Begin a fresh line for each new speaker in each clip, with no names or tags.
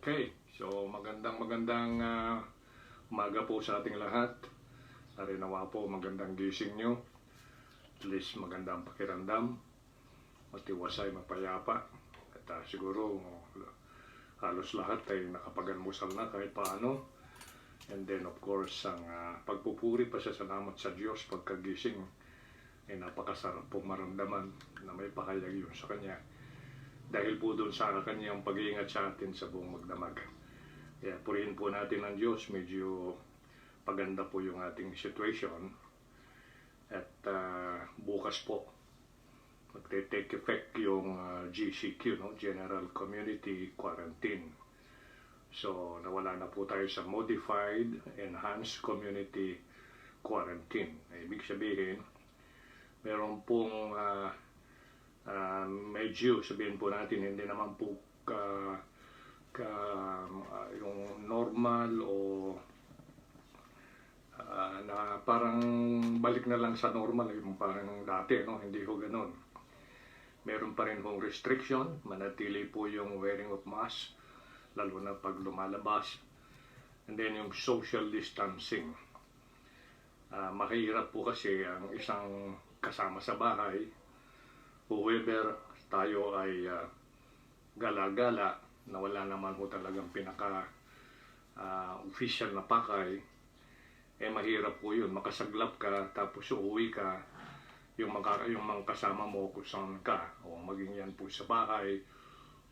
Okay, so magandang umaga po sa ating lahat. Nawa po magandang gising nyo. At least magandang pakiramdam. Matiwasay, mapayapa. At siguro halos lahat ay nakapag-almusal na kahit paano. And then of course, ang pagpupuri pa sa salamat sa Diyos pagkagising ay napakasarap pong maramdaman na may pakayag yun sa Kanya. Dahil po doon sa Kanyang pag-iingat sa atin sa buong magdamag. Kaya purihin po natin ang Diyos, medyo paganda po yung ating situation. At bukas po, magte-take effect yung GCQ, no? General Community Quarantine. So, nawala na po tayo sa Modified Enhanced Community Quarantine. Ibig sabihin, meron pong medyo sabihin po natin hindi naman po yung normal o na parang balik na lang sa normal yung parang dati, no? Hindi ko ganoon. Meron pa rin pong restriction, manatili po yung wearing of mask lalo na pag lumalabas, and then yung social distancing. Mahirap po kasi ang isang kasama sa bahay, whoever tayo ay gala-gala na wala naman po talagang official na pakay, mahirap po yun. Makasaglap ka tapos uuwi ka, yung mga kasama mo kung saan ka, o maging yan po sa bahay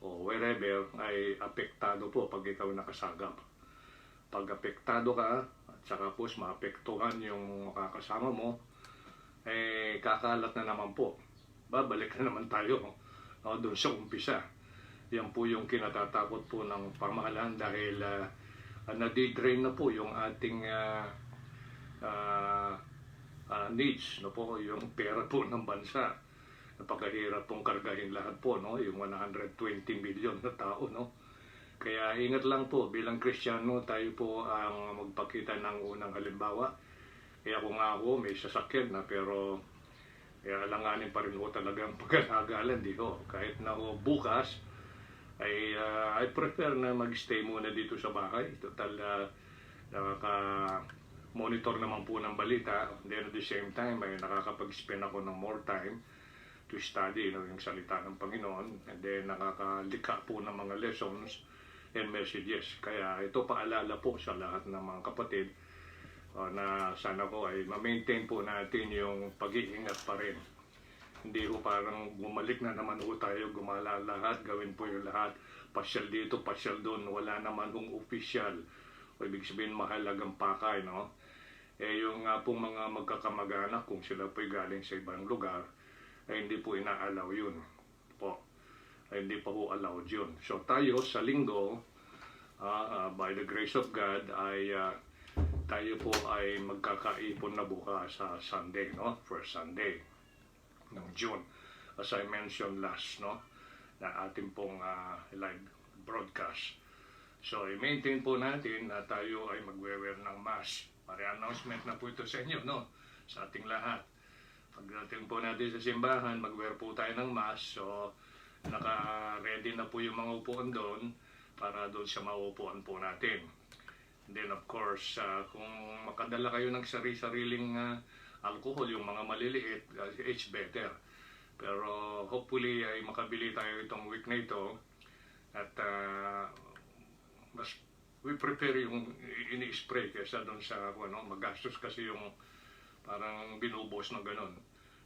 o wherever, ay apektado po pag ikaw nakasagap. Pag apektado ka at saka po maapektuhan yung makakasama mo, kakalat na naman po. Babalik na naman tayo doon sa umpisa. Yan po yung kinatatakot po ng pamahalaan dahil nadidrain na po yung ating needs, no po, yung pera po ng bansa. Napakahirap pong kargahin lahat po, no, yung 120 million na tao, no. Kaya ingat lang po, bilang Kristiyano tayo po ang magpakita ng unang halimbawa. Kaya kung ako may sasakyan na, pero kaya alanganin pa rin ko talagang pagkalagalan, di ko. Kahit na ho bukas, I prefer na mag-stay muna dito sa bahay. Total, nakaka-monitor naman po ng balita. Then at the same time, ay nakakapag-spend ako ng more time to study, yung salita ng Panginoon. And then nakakalikha po ng mga lessons and messages. Kaya ito paalala po sa lahat ng mga kapatid na sana ko ay ma-maintain po natin yung pag-iingat pa rin. Hindi ko parang bumalik na naman po tayo, gumala lahat, gawin po yung lahat, pasyal dito, pasyal doon, wala naman kung official. O ibig sabihin mahalagang pakay, no? Yung pong mga magkakamag-anak, kung sila po'y galing sa ibang lugar, ay hindi po inaalaw yun po. Ay hindi pa po allowed yun. So tayo sa linggo, by the grace of God, ay tayo po ay magkakaipon na bukas sa Sunday, no? First Sunday ng June. As I mentioned last, no? Na ating pong live broadcast. So, i-maintain po natin na tayo ay magwe-wear ng mask. Pare-announcement na po ito sa inyo, no? Sa ating lahat. Pagdating po natin sa simbahan, mag-wear po tayo ng mask. So, naka-ready na po yung mga upuan doon para doon sa mauupuan po natin. And then of course, kung makadala kayo ng sari-sariling alcohol, yung mga maliliit, it's better. Pero hopefully ay makabili tayo itong week na ito at mas we prepare yung ini-spray kaysa doon sa magastos kasi yung parang binubos na ganun.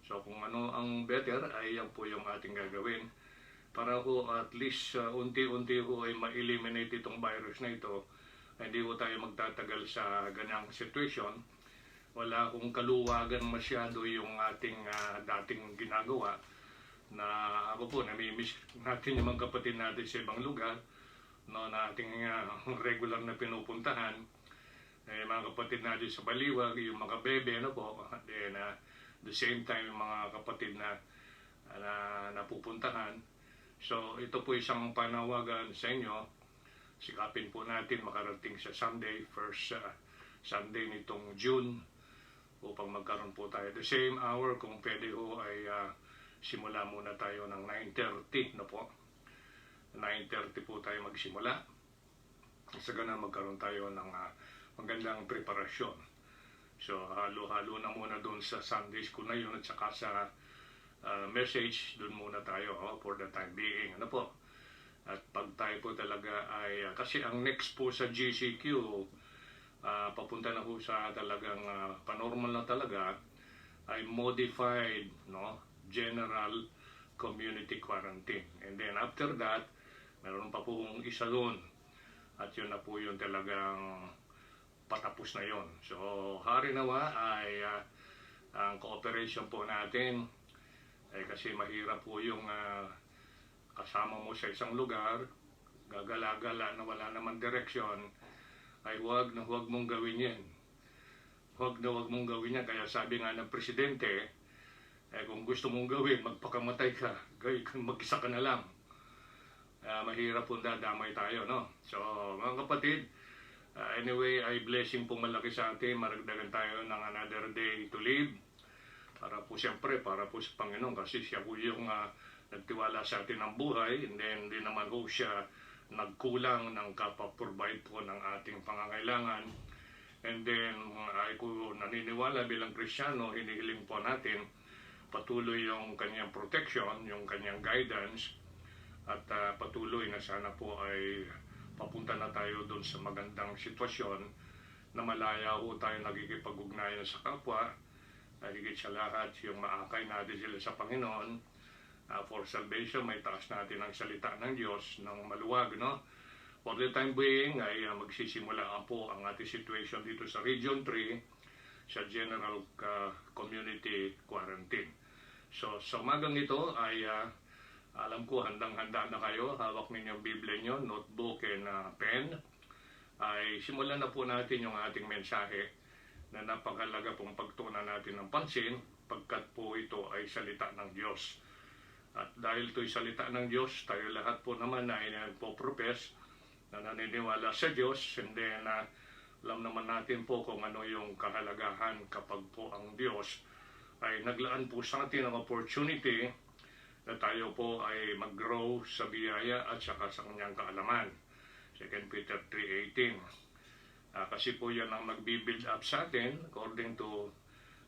So kung ano ang better ay yan po yung ating gagawin para ho at least unti-unti ho ay ma-eliminate itong virus na ito. Hindi ho tayo magtatagal sa ganyang situation. Wala akong kaluwagan masyado yung ating dating ginagawa na ako po namimiss natin yung mga kapatid natin sa ibang lugar no, na ating regular na pinupuntahan. Mga kapatid natin sa Baliwag, yung mga bebe po, then the same time yung mga kapatid na napupuntahan. So ito po isang panawagan sa inyo. Sikapin po natin makarating sa Sunday, first Sunday nitong June, upang magkaroon po tayo the same hour. Kung pwede ho ay simula muna tayo ng 9:30 na po. 9:30 po tayo magsimula. Sa ganun magkaroon tayo ng magandang preparasyon. So halo-halo na muna doon sa Sunday school na yun at saka sa message doon muna tayo for the time being. Ano po? At pag tayo po talaga ay kasi ang next po sa GCQ papunta na po sa talagang panormal na talaga ay modified general community quarantine. And then after that, meron pa pong isa doon. At yun na po yung talagang patapos na yon. So hari nawa ay ang cooperation po natin kasi mahirap po yung kasama mo sa isang lugar, gagala-gala na wala naman direksyon, ay huwag mong gawin yan. Huwag mong gawin yan. Kaya sabi nga ng presidente, kung gusto mong gawin, magpakamatay ka, mag-isa ka na lang. Mahirap po dadamay tayo, no? So, mga kapatid, anyway, ay blessing po malaki sa atin. Maragdagan tayo ng another day to live. Para po siyempre, para po sa Panginoon. Kasi siya po yung nagtiwala sa atin ng buhay. And then, di naman po siya nagkulang ng kapaprovide po ng ating pangangailangan. And then, ay ko naniniwala bilang Kristiyano, hinihiling po natin patuloy yung kanyang protection, yung kanyang guidance, at patuloy na sana po ay papunta na tayo doon sa magandang sitwasyon na malaya po tayo nagkikipag-ugnayan sa kapwa, higit sa lahat yung maakay natin sila sa Panginoon. For salvation, may taas natin ang salita ng Diyos ng maluwag, no? For the time being, ay magsisimula po ang ating situation dito sa Region 3 sa General Community Quarantine. So, sa umagang ito ay alam ko handang-handa na kayo, hawak ninyo ang Biblia nyo, notebook and pen. Ay simulan na po natin yung ating mensahe na napakalaga pong pagtuunan natin ng pansin pagkat po ito ay salita ng Diyos. At dahil ito'y salita ng Diyos, tayo lahat po naman ay nagpo-profess na naniniwala sa Diyos, and then alam naman natin po kung ano yung kahalagahan kapag po ang Diyos ay naglaan po sa atin ang opportunity na tayo po ay mag-grow sa biyaya at saka sa kanyang kaalaman. 2 Peter 3:18. Kasi po yan ang mag-build up sa atin according to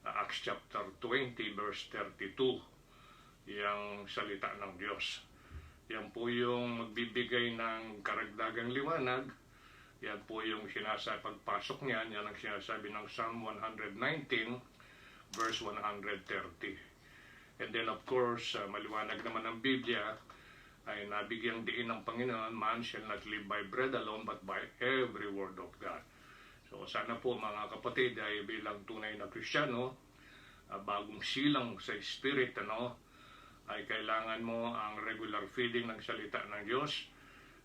Acts chapter 20 verse 32. Yang salita ng Diyos. Yan po yung magbibigay ng karagdagang liwanag. Yan po yung pagpasok niyan. Yan ang sinasabi ng Psalm 119 verse 130. And then of course, maliwanag naman ang Biblia ay nabigyang diin ng Panginoon, man shall not live by bread alone but by every word of God. So sana po mga kapatid ay bilang tunay na Kristiyano, bagong silang sa Spirit, ay kailangan mo ang regular feeding ng salita ng Diyos.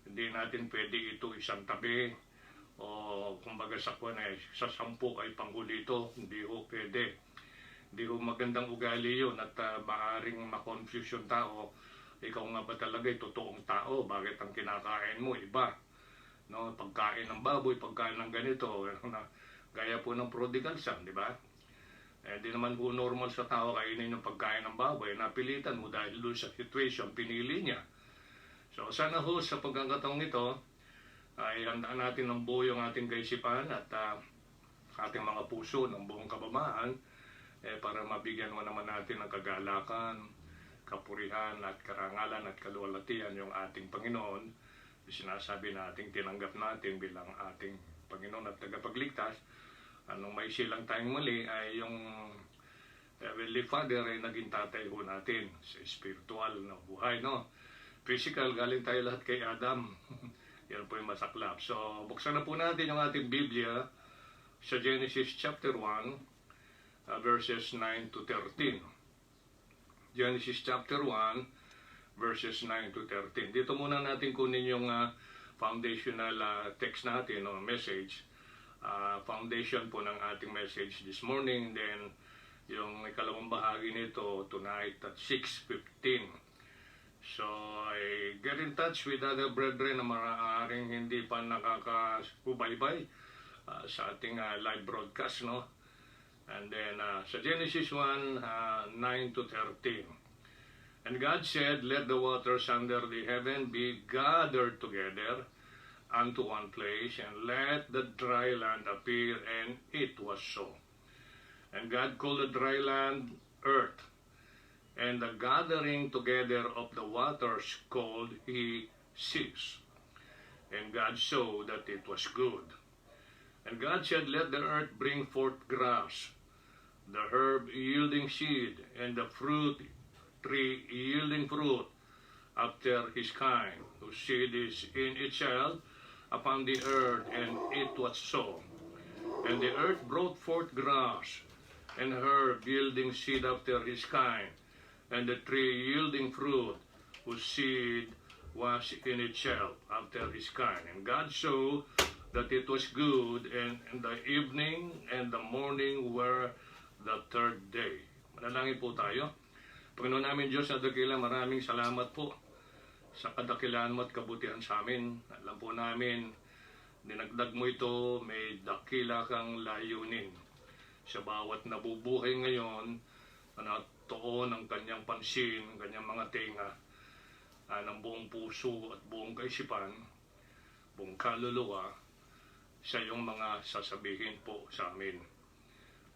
Hindi natin pwede ito isang tabi o kumbaga sa sa 10 ay panghuli ito. Hindi ho pwede. Hindi ho magandang ugali yun at maaaring ma-confuse yung tao. Ikaw nga ba talaga totoong tao? Bakit ang kinakain mo iba? Pagkain ng baboy, pagkain ng ganito, gaya po ng prodigal son, di ba? Di naman po normal sa tao kainin yung pagkain ng baboy. Napilitan mo dahil doon sa situation, pinili niya. So sana ho sa pagkakataong ito ay handaan natin ng buo yung ating kaisipan at ating mga puso ng buong kababaan para mabigyan mo naman natin ng kagalakan, kapurihan at karangalan at kaluwalhatian yung ating Panginoon. Sinasabi natin tinanggap natin bilang ating Panginoon at tagapagligtas. Anong may silang tayong mali ay yung Heavenly Father ay naging tatay ho natin sa spiritual na buhay, no? Physical, galing tayo lahat kay Adam. Yan po yung masaklap. So, buksan na po natin yung ating Biblia sa Genesis chapter 1, verses 9 to 13. Genesis chapter 1, verses 9 to 13. Dito muna natin kunin yung foundational text natin, o message. Foundation po ng ating message this morning. Then, yung ikalawang bahagi nito tonight at 6:15. So, I get in touch with other brethren na maaaring hindi pa nakakasubaybay sa ating live broadcast, no? And then, sa Genesis 1, 9 to 13. And God said, "Let the waters under the heaven be gathered together unto one place, and let the dry land appear." And it was so. And God called the dry land earth, and the gathering together of the waters called he seas. And God saw that it was good. And God said, "Let the earth bring forth grass, the herb yielding seed, and the fruit tree yielding fruit after his kind, whose seed is in itself upon the earth." And it was so. And the earth brought forth grass, and herb yielding seed after his kind, and the tree yielding fruit, whose seed was in itself after his kind. And God saw that it was good, and the evening and the morning were the third day. Manalangin po tayo. Panginoon namin Diyos na dakila, maraming salamat po sa kadakilaan mo at kabutihan sa amin. Alam po namin, dinagdag mo ito, may dakila kang layunin. Sa bawat nabubuhay ngayon, tuon ang kanyang pansin, kanyang mga tenga, ng buong puso at buong kaisipan, buong kaluluwa, sa iyong mga sasabihin po sa amin.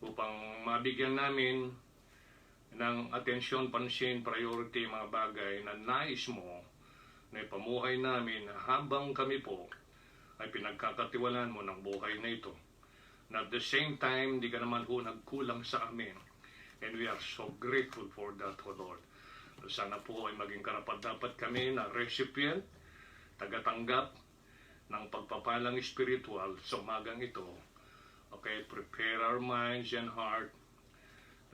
Upang mabigyan namin ng atensyon, pansin, priority, mga bagay na nais mo na ipamuhay namin habang kami po ay pinagkakatiwalaan mo ng buhay na ito. Na at the same time, di ka naman ho nagkulang sa amin. And we are so grateful for that, O Lord. Sana po ay maging karapat-dapat kami na recipient, tagatanggap ng pagpapalang spiritual sa umagang ito. Okay, prepare our minds and heart.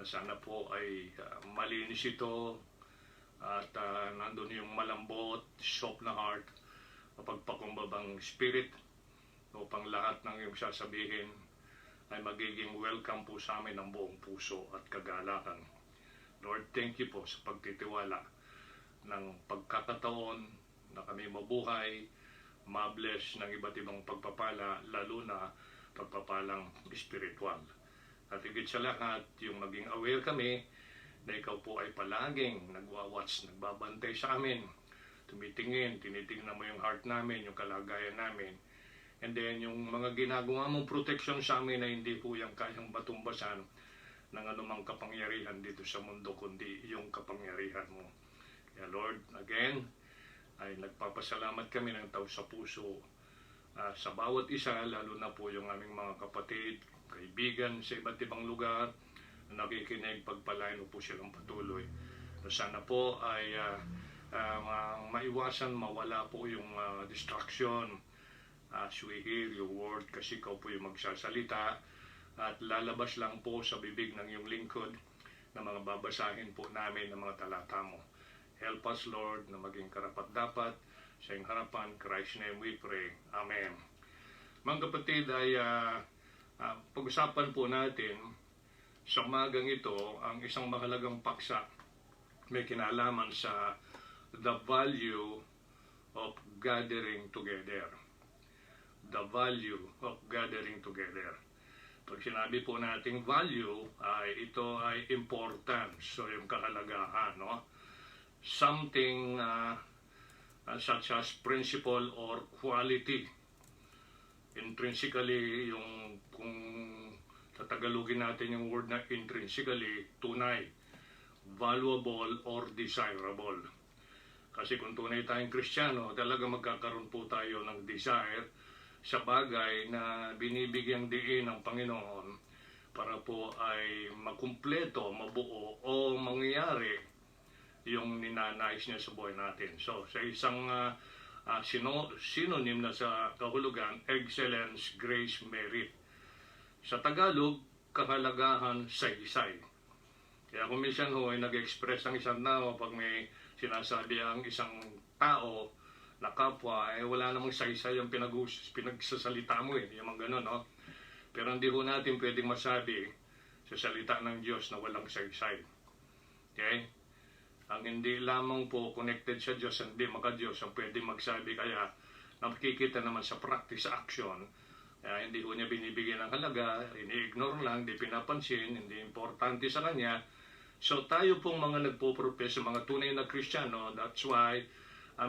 Sana po ay malinis ito at nandun yung malambot, soft na heart, mapagpakumbabang spirit upang lahat ng iyong sasabihin ay magiging welcome po sa amin ng buong puso at kagalakan. Lord, thank you po sa pagtitiwala ng pagkakataon na kami mabuhay, mabless ng iba't ibang pagpapala, lalo na pagpapalang spiritual. At higit sa lahat, yung maging aware kami na ikaw po ay palaging nagwa-watch, nagbabantay sa amin, tumitingin, tinitingnan mo yung heart namin, yung kalagayan namin. And then, yung mga ginagawa mong protection sa amin na hindi po yung kayang batumbasan ng anumang kapangyarihan dito sa mundo, kundi yung kapangyarihan mo. Kaya Lord, again, ay nagpapasalamat kami ng tao sa puso sa bawat isa, lalo na po yung aming mga kapatid, kaibigan sa iba't ibang lugar, na nakikinig, pagpalain mo po silang patuloy. Sana po ay maiwasan, mawala po yung distraction, as we hear your word, kasi ikaw po yung magsasalita at lalabas lang po sa bibig ng iyong lingkod na mga babasahin po namin ng mga talata mo. Help us, Lord, na maging karapat-dapat sa iyong harapan. Christ's name we pray. Amen. Mga kapatid, ay pag-usapan po natin sa umagang ito ang isang mahalagang paksa may kinalaman sa the value of gathering together. The value of gathering together. Pag sinabi po nating value, ay ito ay importance, so yung kahalagahan, no? Something such as principle or quality. Intrinsically, yung kung tatagalogin natin yung word na intrinsically, tunay, valuable or desirable. Kasi kung tunay tayong Kristiyano, talaga magkakaroon po tayo ng desire sa bagay na binibigyang diin ng Panginoon para po ay makumpleto, mabuo o mangyayari yung ninanais niya sa buhay natin. So, sa isang synonym na sa kahulugan, excellence, grace, merit. Sa Tagalog, kahalagahan, saysay. Kaya kung minsan ho ay nag-express ang isang tao pag may sinasabi ang isang tao na kapwa, wala namang saysay ang pinagsasalita mo yung mga ganun, no? Pero hindi ho natin pwedeng masabi sa salita ng Diyos na walang saysay. Okay? Ang hindi lamang po connected sa Diyos, hindi maka-Diyos ang pwedeng magsabi, kaya nakikita naman sa practice action, hindi ho niya binibigyan ng halaga, ini-ignore lang, hindi pinapansin, hindi importante sa kanya. So tayo pong mga nagpo-profess, mga tunay na Kristiyano, that's why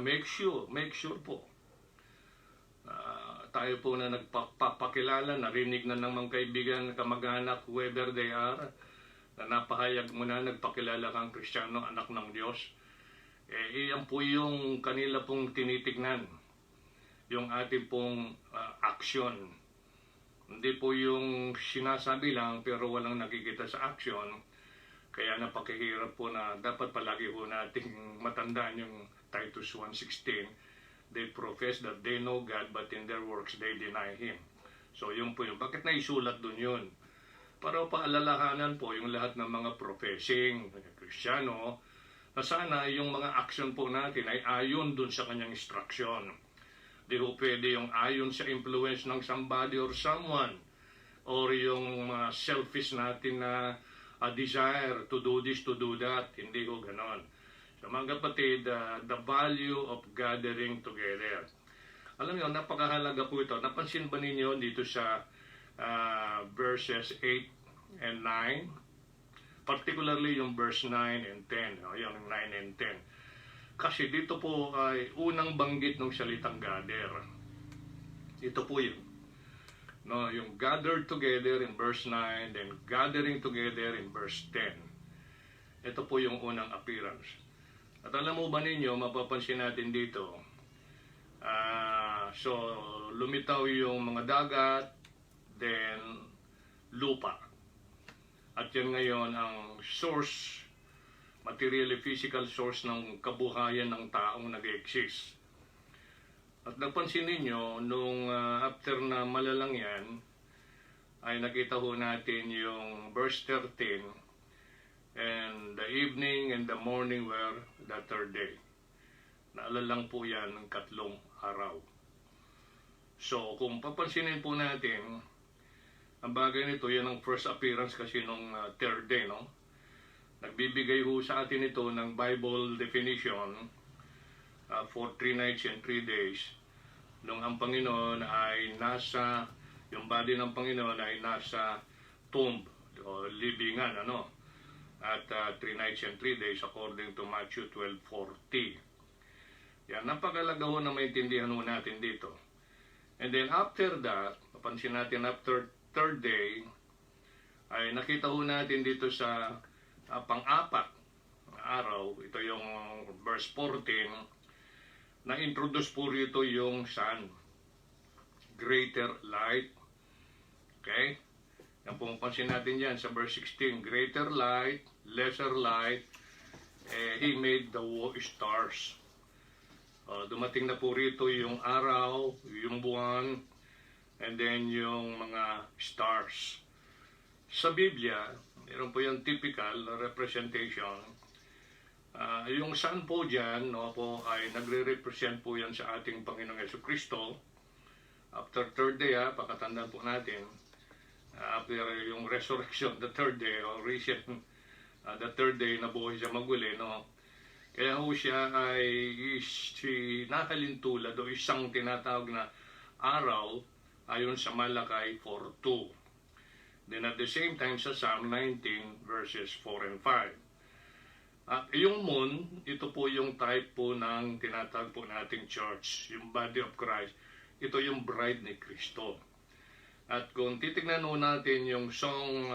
make sure po, tayo po na nagpapakilala, narinig na ng mga kaibigan, kamag-anak, whoever they are, na napahayag mo na, nagpakilala kang Kristiyano, anak ng Diyos. Iyan po yung kanila pong tinitignan, yung ating pong action. Hindi po yung sinasabi lang pero walang nakikita sa action. Kaya napakahirap po na dapat palagi po nating matandaan yung Titus 1:16. They profess that they know God, but in their works they deny Him. So yun po yun. Bakit naisulat dun yun? Para paalalahanan po yung lahat ng mga professing Kristiyano na sana yung mga action po natin ay ayon dun sa kanyang instruction. Di ho pwede yung ayon sa influence ng somebody or someone or yung selfish natin na desire to do this, to do that. Hindi ho ganon. So mga kapatid, the value of gathering together. Alam niyo, napakahalaga po ito. Napansin ba ninyo dito sa verses 8 and 9? Particularly yung verse 9 and 10. Yung 9 and 10. Kasi dito po ay unang banggit ng salitang gather. Ito po yun. No, yung gathered together in verse 9, then gathering together in verse 10. Ito po yung unang appearance. At alam mo ba ninyo, mapapansin natin dito, so lumitaw yung mga dagat, then lupa. At yan ngayon ang source, materially physical source ng kabuhayan ng taong nag-exist. At napansin ninyo, nung after na malalang yan, ay nakita ho natin yung verse 13, and the evening and the morning were the third day. Naalalang po yan ng 3 araw. So, kung papansinin po natin, ang bagay nito, yan ang first appearance kasi nung third day, no? Nagbibigay ho sa atin ito ng Bible definition for 3 nights and 3 days nung ang Panginoon ay nasa, yung body ng Panginoon ay nasa tomb o libingan, ano? At 3 nights and 3 days according to Matthew 12:40. Yan, napakalaga ho na maintindihan ho natin dito. And then after that, mapansin natin after third day, ay nakita ho natin dito sa pang-apat na araw, ito yung verse 14, na-introduce po rito yung sun, greater light. Okay? Yan po mapansin natin yan sa verse 16, greater light, lesser light, He made the stars. Dumating na po rito yung araw, yung buwan, and then yung mga stars. Sa Biblia, meron po yung typical representation. Yung sun po dyan, no, po, ay nagre-represent po yan sa ating Panginoong Jesucristo. After third day, pakatandaan po natin, after yung resurrection, the third day, o reason, the third day, nabuhay siya maguli, no? Kaya ho siya ay nakalintulad o isang tinatawag na araw ayon sa Malakay 4:2. Then at the same time sa Psalm 19 verses 4 and 5. At yung moon, ito po yung type po ng tinatawag po nating church, yung body of Christ. Ito yung bride ni Kristo. At kung titignan mo natin yung Song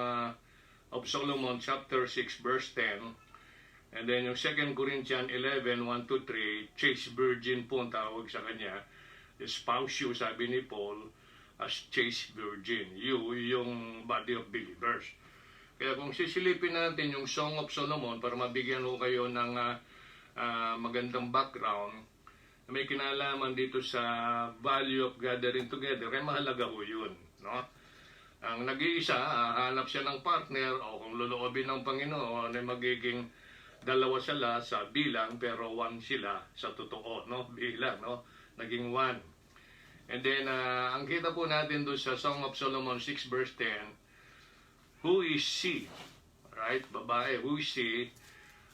of Solomon chapter 6 verse 10, and then yung 2 Corinthians 11, 1 to 3, chaste virgin po ang tawag sa kanya. Espouse you, sabi ni Paul, as chaste virgin. You, yung body of believers. Kaya kung sisilipin natin yung Song of Solomon para mabigyan ko kayo ng magandang background, may kinalaman dito sa value of gathering together, ay mahalaga po yun. No? Ang nag-iisa, hanap siya ng partner, o kung loloobin ng Panginoon, ay magiging dalawa sila sa bilang, pero one sila sa totoo, no? Bilang, no? Naging one. And then, ang kita po natin doon sa Song of Solomon 6 verse 10, who is she, right? Babae, who is she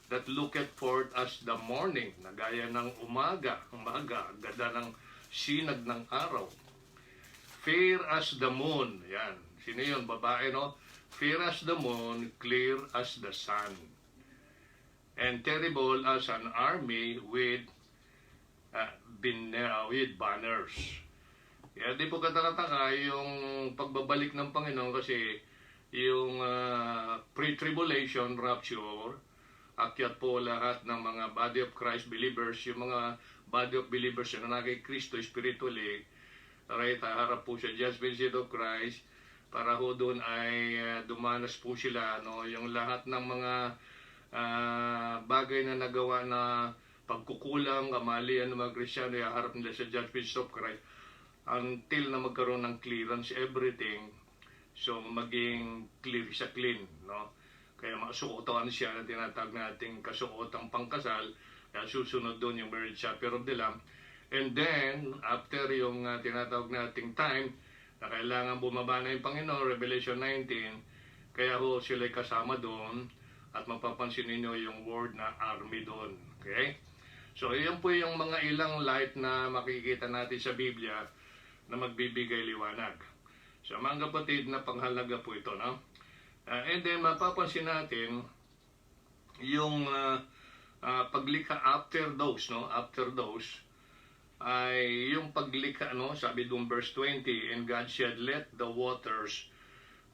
that looketh forth as the morning, na gaya ng umaga, ganda ng sinag ng araw. Fair as the moon, yan. Sino yun? Babae, no? Fair as the moon, clear as the sun. And terrible as an army with banners. Kaya di po katakataka yung pagbabalik ng Panginoon kasi yung pre-tribulation rapture, akyat po lahat ng mga body of Christ believers, yung mga body of believers na kay Kristo spiritually, right, harap po sa judgment seat of Christ, para ho doon ay dumanas po sila, no, yung lahat ng mga bagay na nagawa na pagkukulang, kamalian ng mga Kristyano, harap nila sa judgment seat of Christ, until na magkaroon ng clearance, everything, so maging clear siya, clean, no? Kaya masuotan siya na tinatag nating kasuotang pangkasal, kaya susunod doon yung marriage supper of the Lamb. And then, after yung tinatawag nating time, na kailangan bumaba na yung Panginoon, Revelation 19, kaya ho sila'y kasama doon, at mapapansin ninyo yung word na army doon. Okay? So, yan po yung mga ilang light na makikita natin sa Biblia na magbibigay liwanag. So, mga kapatid, na panghalaga po ito, no? And then, mapapansin natin yung paglikha after those, no? After those, ay yung paglikha, no? Sabi doon verse 20, and God said, let the waters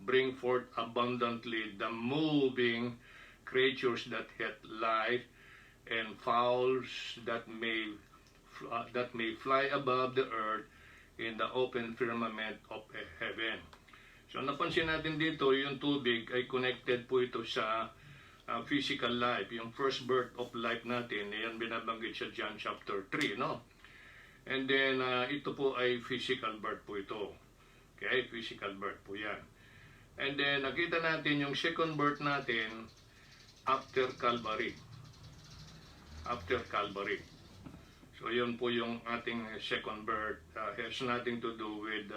bring forth abundantly the moving creatures that have life, and fowls that may fly above the earth in the open firmament of heaven. So napansin natin dito, yung tubig ay connected po ito sa physical life, yung first birth of life natin, yan binabanggit sa John chapter 3, no? And then ito po ay physical birth po ito. Okay, physical birth po yan. And then nakita natin yung second birth natin after Calvary. After Calvary. So yun po yung ating second birth, has nothing to do with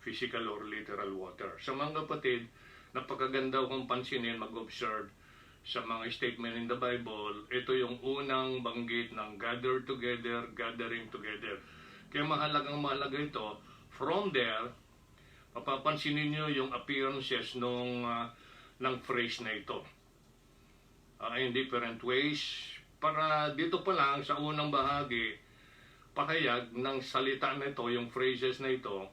physical or literal water. Sa mga kapatid, napakaganda kung pansinin, mag-observe sa mga statement in the Bible, ito yung unang banggit ng gather together, gathering together. Kaya mahalaga ito. From there, mapapansin niyo yung appearances ng phrase na ito. In different ways, para dito pa lang sa unang bahagi, pahayag ng salita na ito, yung phrases na ito,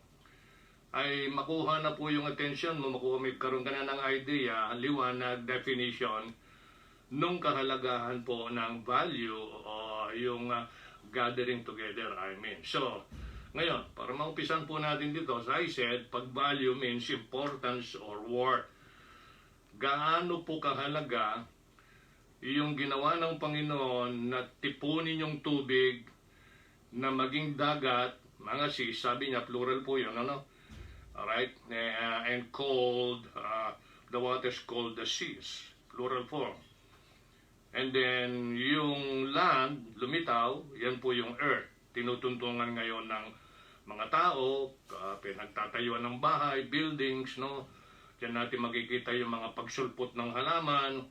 ay makuha na po yung attention mo, magkaroon ka na ng idea, liwanag, definition, nung kahalagahan po ng value o yung gathering together, I mean. So, ngayon, para maumpisan po natin dito, as I said, pag value means importance or worth. Gaano po kahalaga yung ginawa ng Panginoon na tipunin yung tubig na maging dagat, mga seas, sabi niya, plural po yun, ano? Alright? And called, the waters called the seas, plural form. And then, yung land, lumitaw, yan po yung earth. Tinutuntungan ngayon ng mga tao, pinagtatayuan ng bahay, buildings, no? Diyan natin makikita yung mga pagsulpot ng halaman.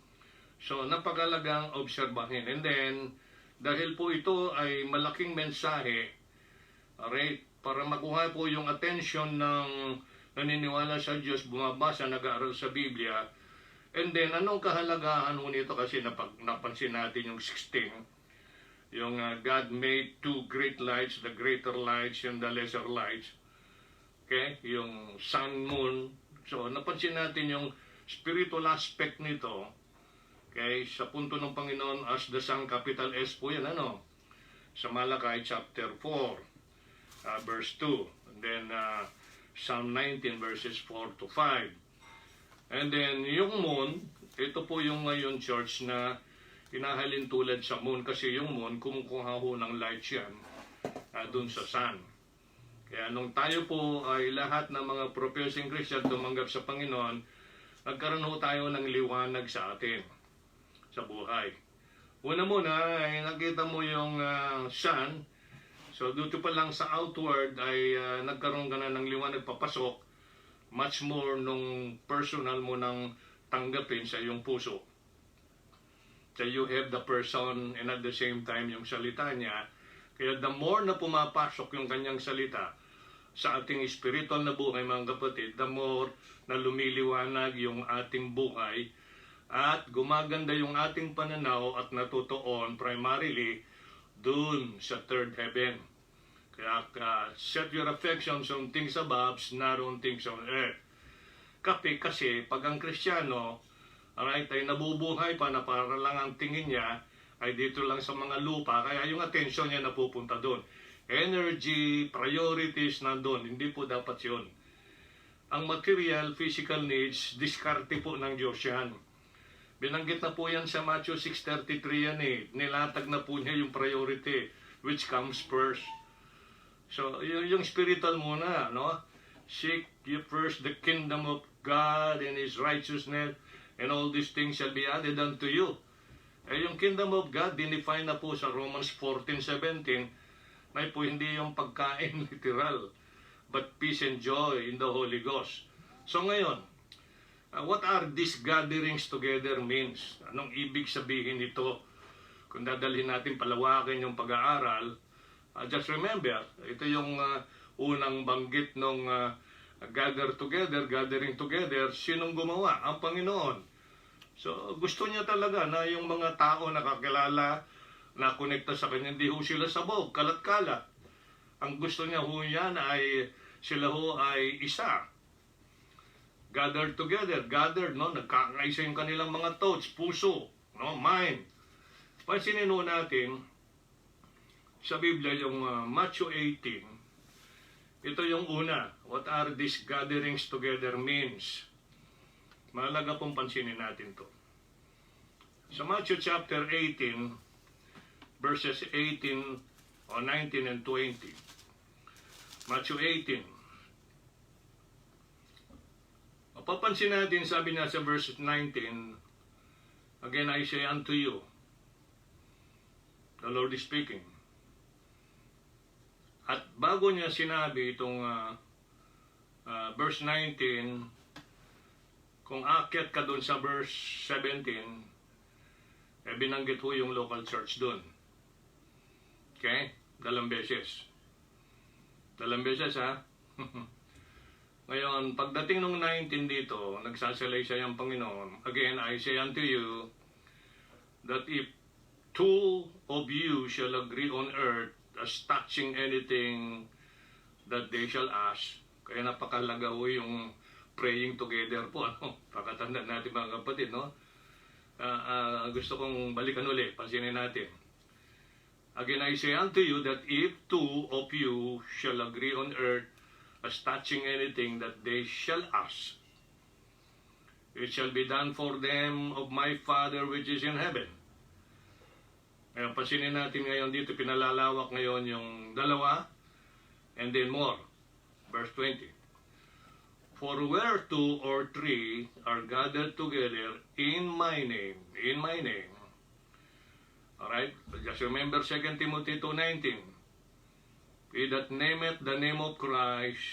So, napakalagang obserbahin. And then, dahil po ito ay malaking mensahe, alright, para makuha po yung attention ng naniniwala sa Diyos, bumabasa, nag-aaral sa Biblia, And then, anong kahalagahan ho nito? Kasi napansin natin yung 16, yung God made two great lights, the greater lights and the lesser lights. Okay? Yung sun, moon. So, napansin natin yung spiritual aspect nito. Okay? Sa punto ng Panginoon as the sun, capital S po yan, ano? Sa Malakay chapter 4, verse 2. And then, Psalm 19 verses 4 to 5. And then, yung moon, ito po yung ngayon church na hinahalin tulad sa moon kasi yung moon, kumukuha ho ng light yan dun sa sun. Kaya nung tayo po ay lahat ng mga professing Christian tumanggap sa Panginoon, nagkaroon ho tayo ng liwanag sa atin, sa buhay. Una muna ay nakita mo yung sun. So dito pa lang sa outward ay nagkaroon ka na ng liwanag papasok, much more nung personal mo nang tanggapin sa iyong puso. So you have the person and at the same time yung salita niya. Kaya the more na pumapasok yung kanyang salita sa ating spiritual na buhay mga kapatid, the more na lumiliwanag yung ating buhay at gumaganda yung ating pananaw at natutuon primarily dun sa third heaven. Kaya set your affections on things above, not on things on earth. Kasi pag ang Kristiyano, alright, ay nabubuhay pa na para lang ang tingin niya ay dito lang sa mga lupa, kaya yung attention niya napupunta doon. Energy, priorities nandun, hindi po dapat yun. Ang material, physical needs, diskarte po ng Diyos yan. Binanggit na po yan sa Matthew 6:33 yan eh. Nilatag na po niya yung priority, which comes first. So, yung spiritual muna, no? Seek ye first the kingdom of God and His righteousness, and all these things shall be added unto you. Eh, yung kingdom of God, dinefine na po sa Romans 14:17, na po hindi yung pagkain literal, but peace and joy in the Holy Ghost. So ngayon, what are these gatherings together means? Anong ibig sabihin nito? Kung dadalhin natin palawakin yung pag-aaral, just remember, ito yung unang banggit ng gathering together, sinong gumawa? Ang Panginoon. So gusto niya talaga na yung mga tao nakakilala, na konekta sa kanya, hindi ho sila sabog, kalat-kalat. Ang gusto niya ho yan ay sila ho ay isa. Gathered together, no? Nagkakaisa yung kanilang mga thoughts, puso, no? Mind. Pansinin ho natin sa Biblia yung Matthew 18. Ito yung una. What are these gatherings together means? Mahalaga pong pansinin natin to. Sa Matthew chapter 18, verses 18 or 19 and 20. Matthew 18. Mapapansin natin, sabi niya sa verse 19, again I say unto you, the Lord is speaking. At bago niya sinabi itong verse 19, kung aakyat ka doon sa verse 17, eh binanggit ho yung local church doon. Okay? Dalawang beses. Dalawang beses ha? Ngayon, pagdating nung 19 dito, nagsasalaysay ang Panginoon. Again, I say unto you, that if two of you shall agree on earth as touching anything that they shall ask, kaya napakalaga ho yung praying together po. Ano? Pakatandaan natin mga kapatid, no? Gusto kong balikan ulit, pansinin natin. Again, I say unto you that if two of you shall agree on earth as touching anything that they shall ask, it shall be done for them of my Father which is in heaven. Ngayon, pansinin natin ngayon dito, pinalalawak ngayon yung dalawa, and then more. Verse 20. For where two or three are gathered together in my name, alright? Just remember 2 Timothy 2:19. He that nameth the name of Christ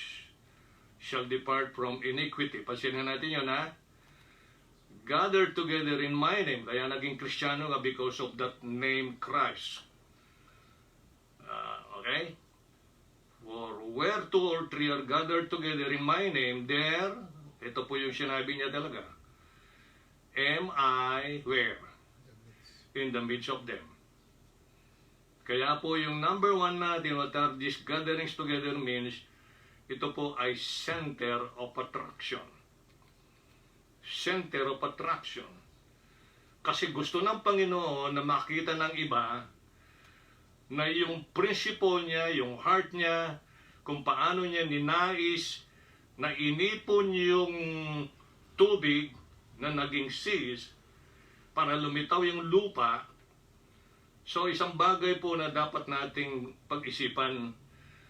shall depart from iniquity. Pansinin natin yun, ha? Gathered together in my name. Kaya naging Kristiyano ka because of that name Christ. Okay? For where two or three are gathered together in my name, there, ito po yung sinabi niya talaga, am I where? In the midst of them. Kaya po yung number 1 natin, what are these gatherings together means, ito po ay center of attraction. Center of attraction. Kasi gusto ng Panginoon na makita ng iba na yung principle niya, yung heart niya, kung paano niya ninais na inipon yung tubig na naging seas para lumitaw yung lupa. So isang bagay po na dapat nating pag-isipan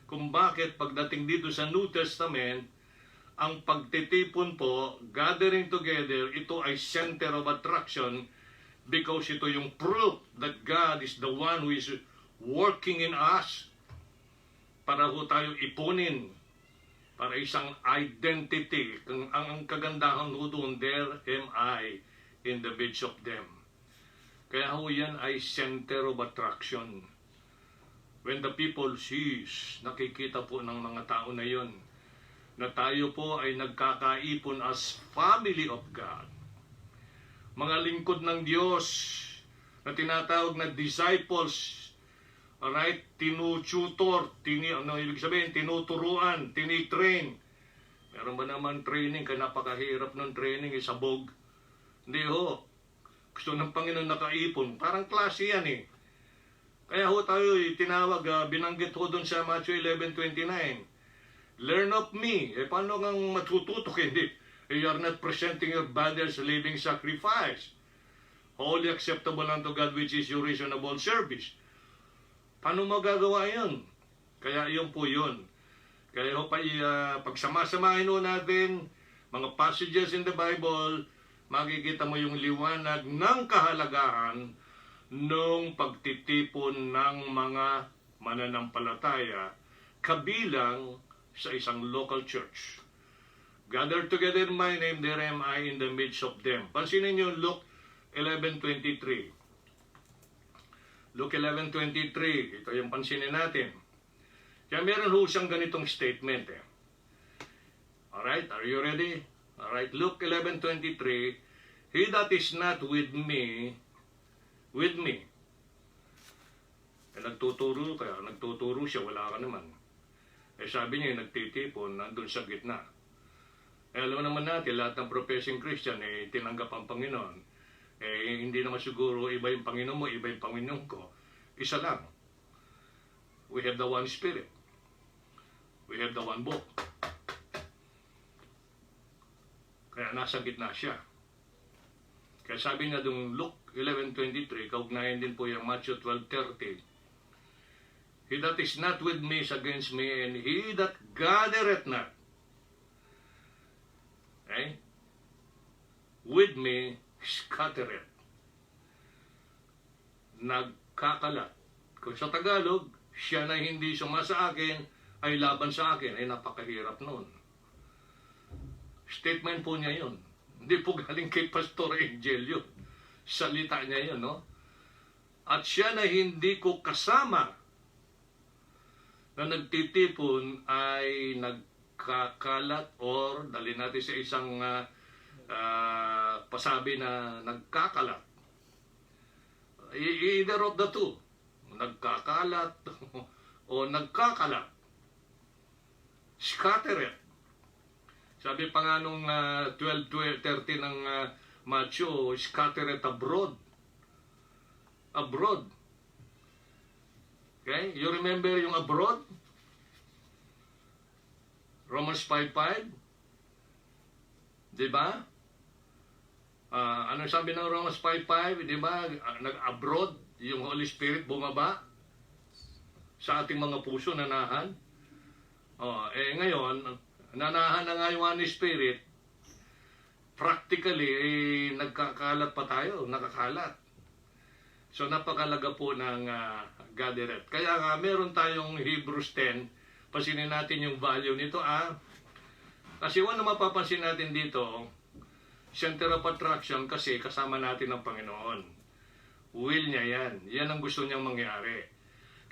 kung bakit pagdating dito sa New Testament, ang pagtitipon po, gathering together, ito ay center of attraction because ito yung proof that God is the one who is working in us para ho tayo ipunin para isang identity. Ang kagandahan ho doon, there am I in the midst of them. Kaya ho yan ay center of attraction. When the people sees, nakikita po ng mga tao na yon na tayo po ay nagkakaipon as family of God. Mga lingkod ng Diyos na tinatawag na disciples, alright, tinututor, ibig sabihin, tinuturuan, tinitrain. Meron ba naman training, kaya napakahirap ng training, isabog? Hindi ho. Gusto ng Panginoon nakaipon. Parang klase yan eh. Kaya ho tayo tinawag, binanggit ho doon sa Matthew 11:29. Learn of me. Paano kang matututok? Hindi. You are not presenting your body as a living sacrifice, wholly acceptable unto God, which is your reasonable service. Paano magagawa yun? Kaya yun po yun. Kaya ho pagsama-samahin ho natin mga passages in the Bible, makikita mo yung liwanag ng kahalagahan ng pagtitipon ng mga mananampalataya kabilang sa isang local church. Gather together in my name, there am I in the midst of them. Pansinin niyo Luke 11:23. Luke 11:23, ito yung pansinin natin. Kaya meron ho siyang ganitong statement eh. Alright, are you ready? Alright, Luke 11:23, he that is not with me. Nagtuturo siya, wala ka naman. Sabi niya, nagtitipon, nandun sa gitna. Alam naman natin, lahat ng professing Christian, tinanggap ang Panginoon. Hindi naman siguro iba yung Panginoon mo, iba yung Panginoon ko. Isa lang. We have the one Spirit. We have the one book. Kaya nasa gitna siya. Kaya sabi na dung Luke 11:23, kaugnayan din po yung Matthew 12:30. He that is not with me is against me, and he that gathereth not, with me scattereth. Nagkakalat. Kung sa Tagalog, siya na hindi sumasa akin, ay laban sa akin. Ay napakahirap nun. Statement po niya yun. Hindi po galing kay Pastor Angel yun. Salita niya yun, no? At siya na hindi ko kasama na nagtitipon ay nagkakalat or dali natin sa isang pasabi na nagkakalat. Either of the two. Nagkakalat o nagkakalat. Scattereth. Sabi pa nga nung 12:30 ng Matthew, scattereth abroad. Abroad. Okay? You remember yung abroad? Romans 5:5? Diba? Ano sabi ng Romans 5:5? Diba? Nag-abroad, yung Holy Spirit bumaba sa ating mga puso, nanahan. Ngayon, nanahan na nga yung Holy Spirit, practically, nagkakalat pa tayo, nakakalat. So, napakalaga po ng gatheret. Kaya nga, meron tayong Hebrews 10. Pasinin natin yung value nito. Kasi ano mapapansin natin dito, center of attraction kasi kasama natin ang Panginoon. Will niya yan. Yan ang gusto niyang mangyari.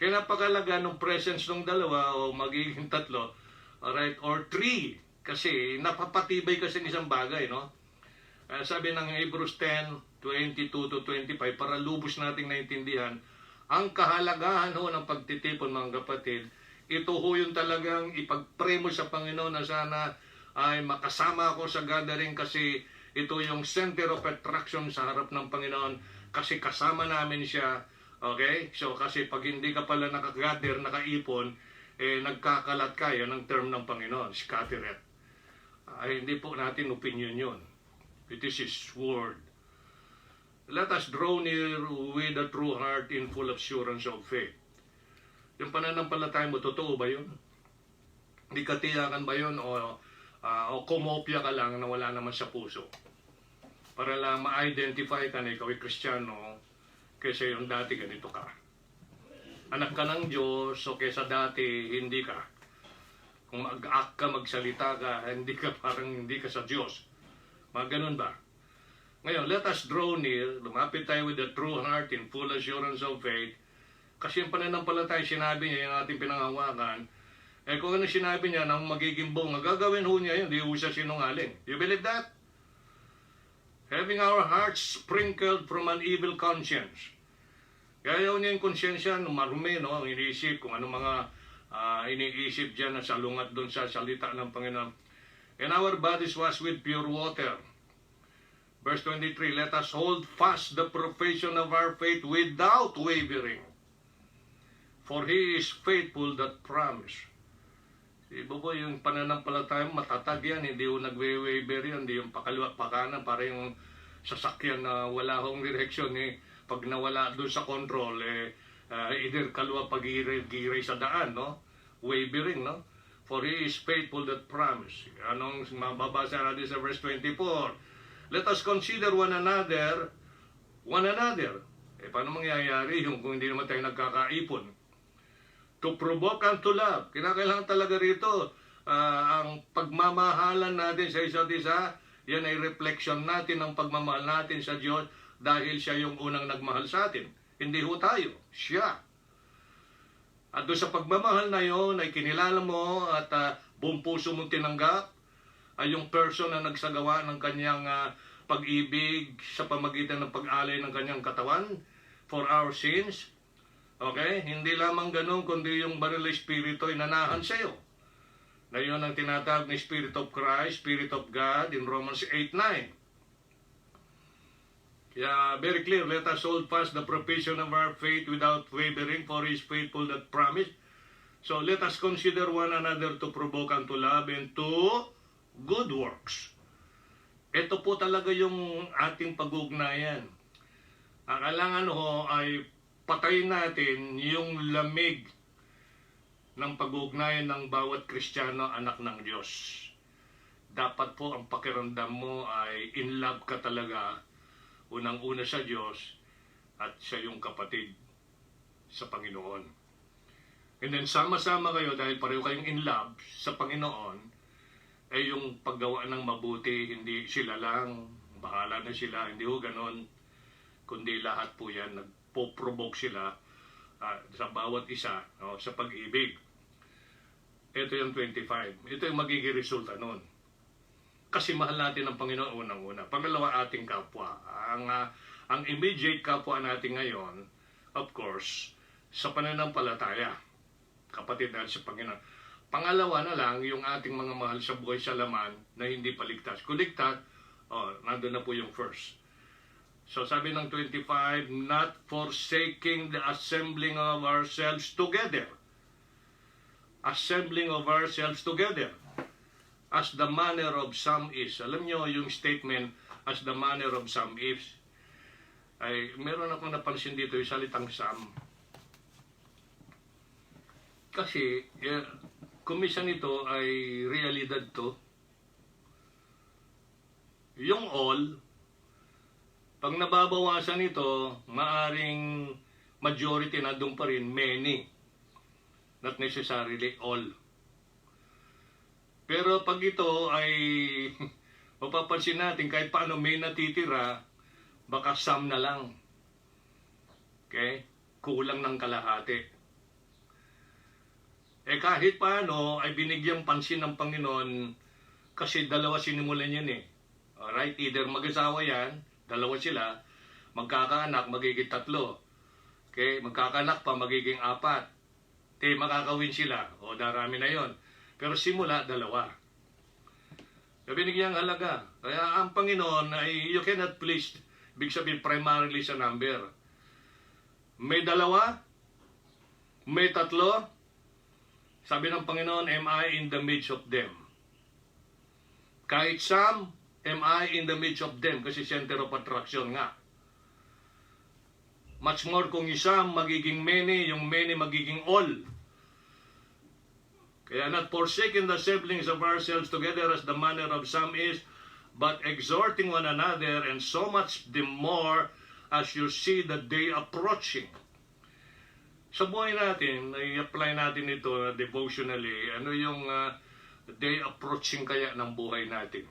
Kaya napakalaga ng presence ng dalawa o magiging tatlo, alright, or three. Kasi napapatibay kasi ng isang bagay, no? Sabi ng Hebrews 10:22-25, para lubos nating naintindihan ang kahalagahan ho ng pagtitipon, mga kapatid. Ito ho yung talagang ipag-pray mo sa Panginoon na sana ay makasama ako sa gathering, kasi ito yung center of attraction sa harap ng Panginoon, kasi kasama namin siya. Okay? So kasi pag hindi ka pala nakagather, nakaipon, nagkakalat ka, yan ang term ng Panginoon, scattereth. Hindi po natin opinion yun. It is His Word. Let us draw near with a true heart in full assurance of faith. Yung pananampalataya mo, totoo ba yun? Hindi katiyakan ba yun? O kumopya ka lang na wala naman sa puso? Para lang ma-identify ka na ikaw ay Kristiyano, kaysa yung dati ganito ka. Anak ka ng Diyos, so kaysa dati hindi ka. Kung mag-act ka, magsalita ka, hindi ka parang hindi ka sa Diyos. Mga ganun ba? Ngayon, let us draw near, lumapit tayo with a true heart in full assurance of faith. Kasi yung pananampalataya, sinabi niya, yung ating pinangahawakan, kung ano sinabi niya, nang magiging bunga, gagawin ho niya yun, di ho siya sinungaling. You believe that? Having our hearts sprinkled from an evil conscience. Kaya yun yung konsyensya, marumi, no? Ang iniisip, kung ano mga iniisip dyan na salungat doon sa salita ng Panginoon. And our bodies washed with pure water. Verse 23, let us hold fast the profession of our faith without wavering. For He is faithful that promise. Iba po yung pananampalataya, matatag yan, hindi yung nagwe-waver yan, hindi yung pakaliwa pakanan, para yung sasakyan na wala hong direksyon, pag nawala doon sa control, either kaliwa pag-giray sa daan, no? Wavering, no? For He is faithful that promise. Anong mababasa natin sa verse 24? Let us consider one another. Paano mangyayari yung kung hindi naman tayo nagkakaipon? To provoke and to love. Kinakailangan talaga rito ang pagmamahalan natin sa isa't isa. Yan ay reflection natin ng pagmamahal natin sa Diyos, dahil siya yung unang nagmahal sa atin. Hindi ho tayo, siya. At doon sa pagmamahal na yon ay kinilala mo at buong puso mong tinanggap ay yung person na nagsagawa ng kanyang pag-ibig sa pamagitan ng pag-alay ng kanyang katawan for our sins. Okay? Hindi lamang ganun, kundi yung banal na Espiritu ay nanahan sa iyo. Na yun ang tinatawag na Spirit of Christ, Spirit of God in Romans 8:9. Kaya very clear, let us hold fast the profession of our faith without wavering, for He is faithful that promise. So let us consider one another to provoke and to love and to good works. Ito po talaga yung ating pag-ugnayan. Ang kailangan ho ay patayin natin yung lamig ng pag-ugnayan ng bawat Kristiyano, anak ng Diyos. Dapat po ang pakiramdam mo ay in love ka talaga, unang-una sa Diyos at siya yung kapatid sa Panginoon. And then sama-sama kayo, dahil pareho kayong in love sa Panginoon, ay yung paggawa ng mabuti, hindi sila lang, bahala na sila, hindi ho ganon, kundi lahat po yan, nagpo-provoke sila sa bawat isa, no, sa pag-ibig. Ito yung 25. Ito yung magiging resulta nun. Kasi mahal natin ang Panginoon unang-una. Pangalawa, ating kapwa. Ang immediate kapwa natin ngayon, of course, sa pananampalataya, kapatid natin sa Panginoon. Pangalawa na lang, yung ating mga mahal sa buhay sa laman na hindi paligtas. Kung ligtas, nandun na po yung first. So sabi ng 25, not forsaking the assembling of ourselves together. Assembling of ourselves together. As the manner of some is. Alam nyo yung statement, as the manner of some is, ay meron akong napansin dito yung salitang some. Kasi, kumisa nito ay realidad to. Yung all, pag nababawasan ito, maaring majority na doon pa rin, many. Not necessarily all. Pero pag ito ay mapapansin natin, kahit paano may natitira, baka some na lang. Okay? Kulang ng kalahati. Kahit paano ay binigyang pansin ng Panginoon, kasi dalawa sinimulan yan . Alright, either mag-asawa yan, dalawa sila, magkakaanak, magiging 3. Okay, magkakaanak pa, magiging 4. Makakawin sila, o darami na yon. Pero simula, 2. Binigyan halaga. Kaya ang Panginoon ay you cannot please, ibig sabihin primarily sa number. May 2, may 3, sabi ng Panginoon, am I in the midst of them? Kahit some, am I in the midst of them? Kasi center of attraction nga. Much more kung isang magiging many, yung many magiging all. Kaya not forsaking the assemblings of ourselves together as the manner of some is, but exhorting one another, and so much the more as you see the day approaching. Sa buhay natin, i-apply natin ito devotionally. Ano yung day approaching kaya ng buhay natin?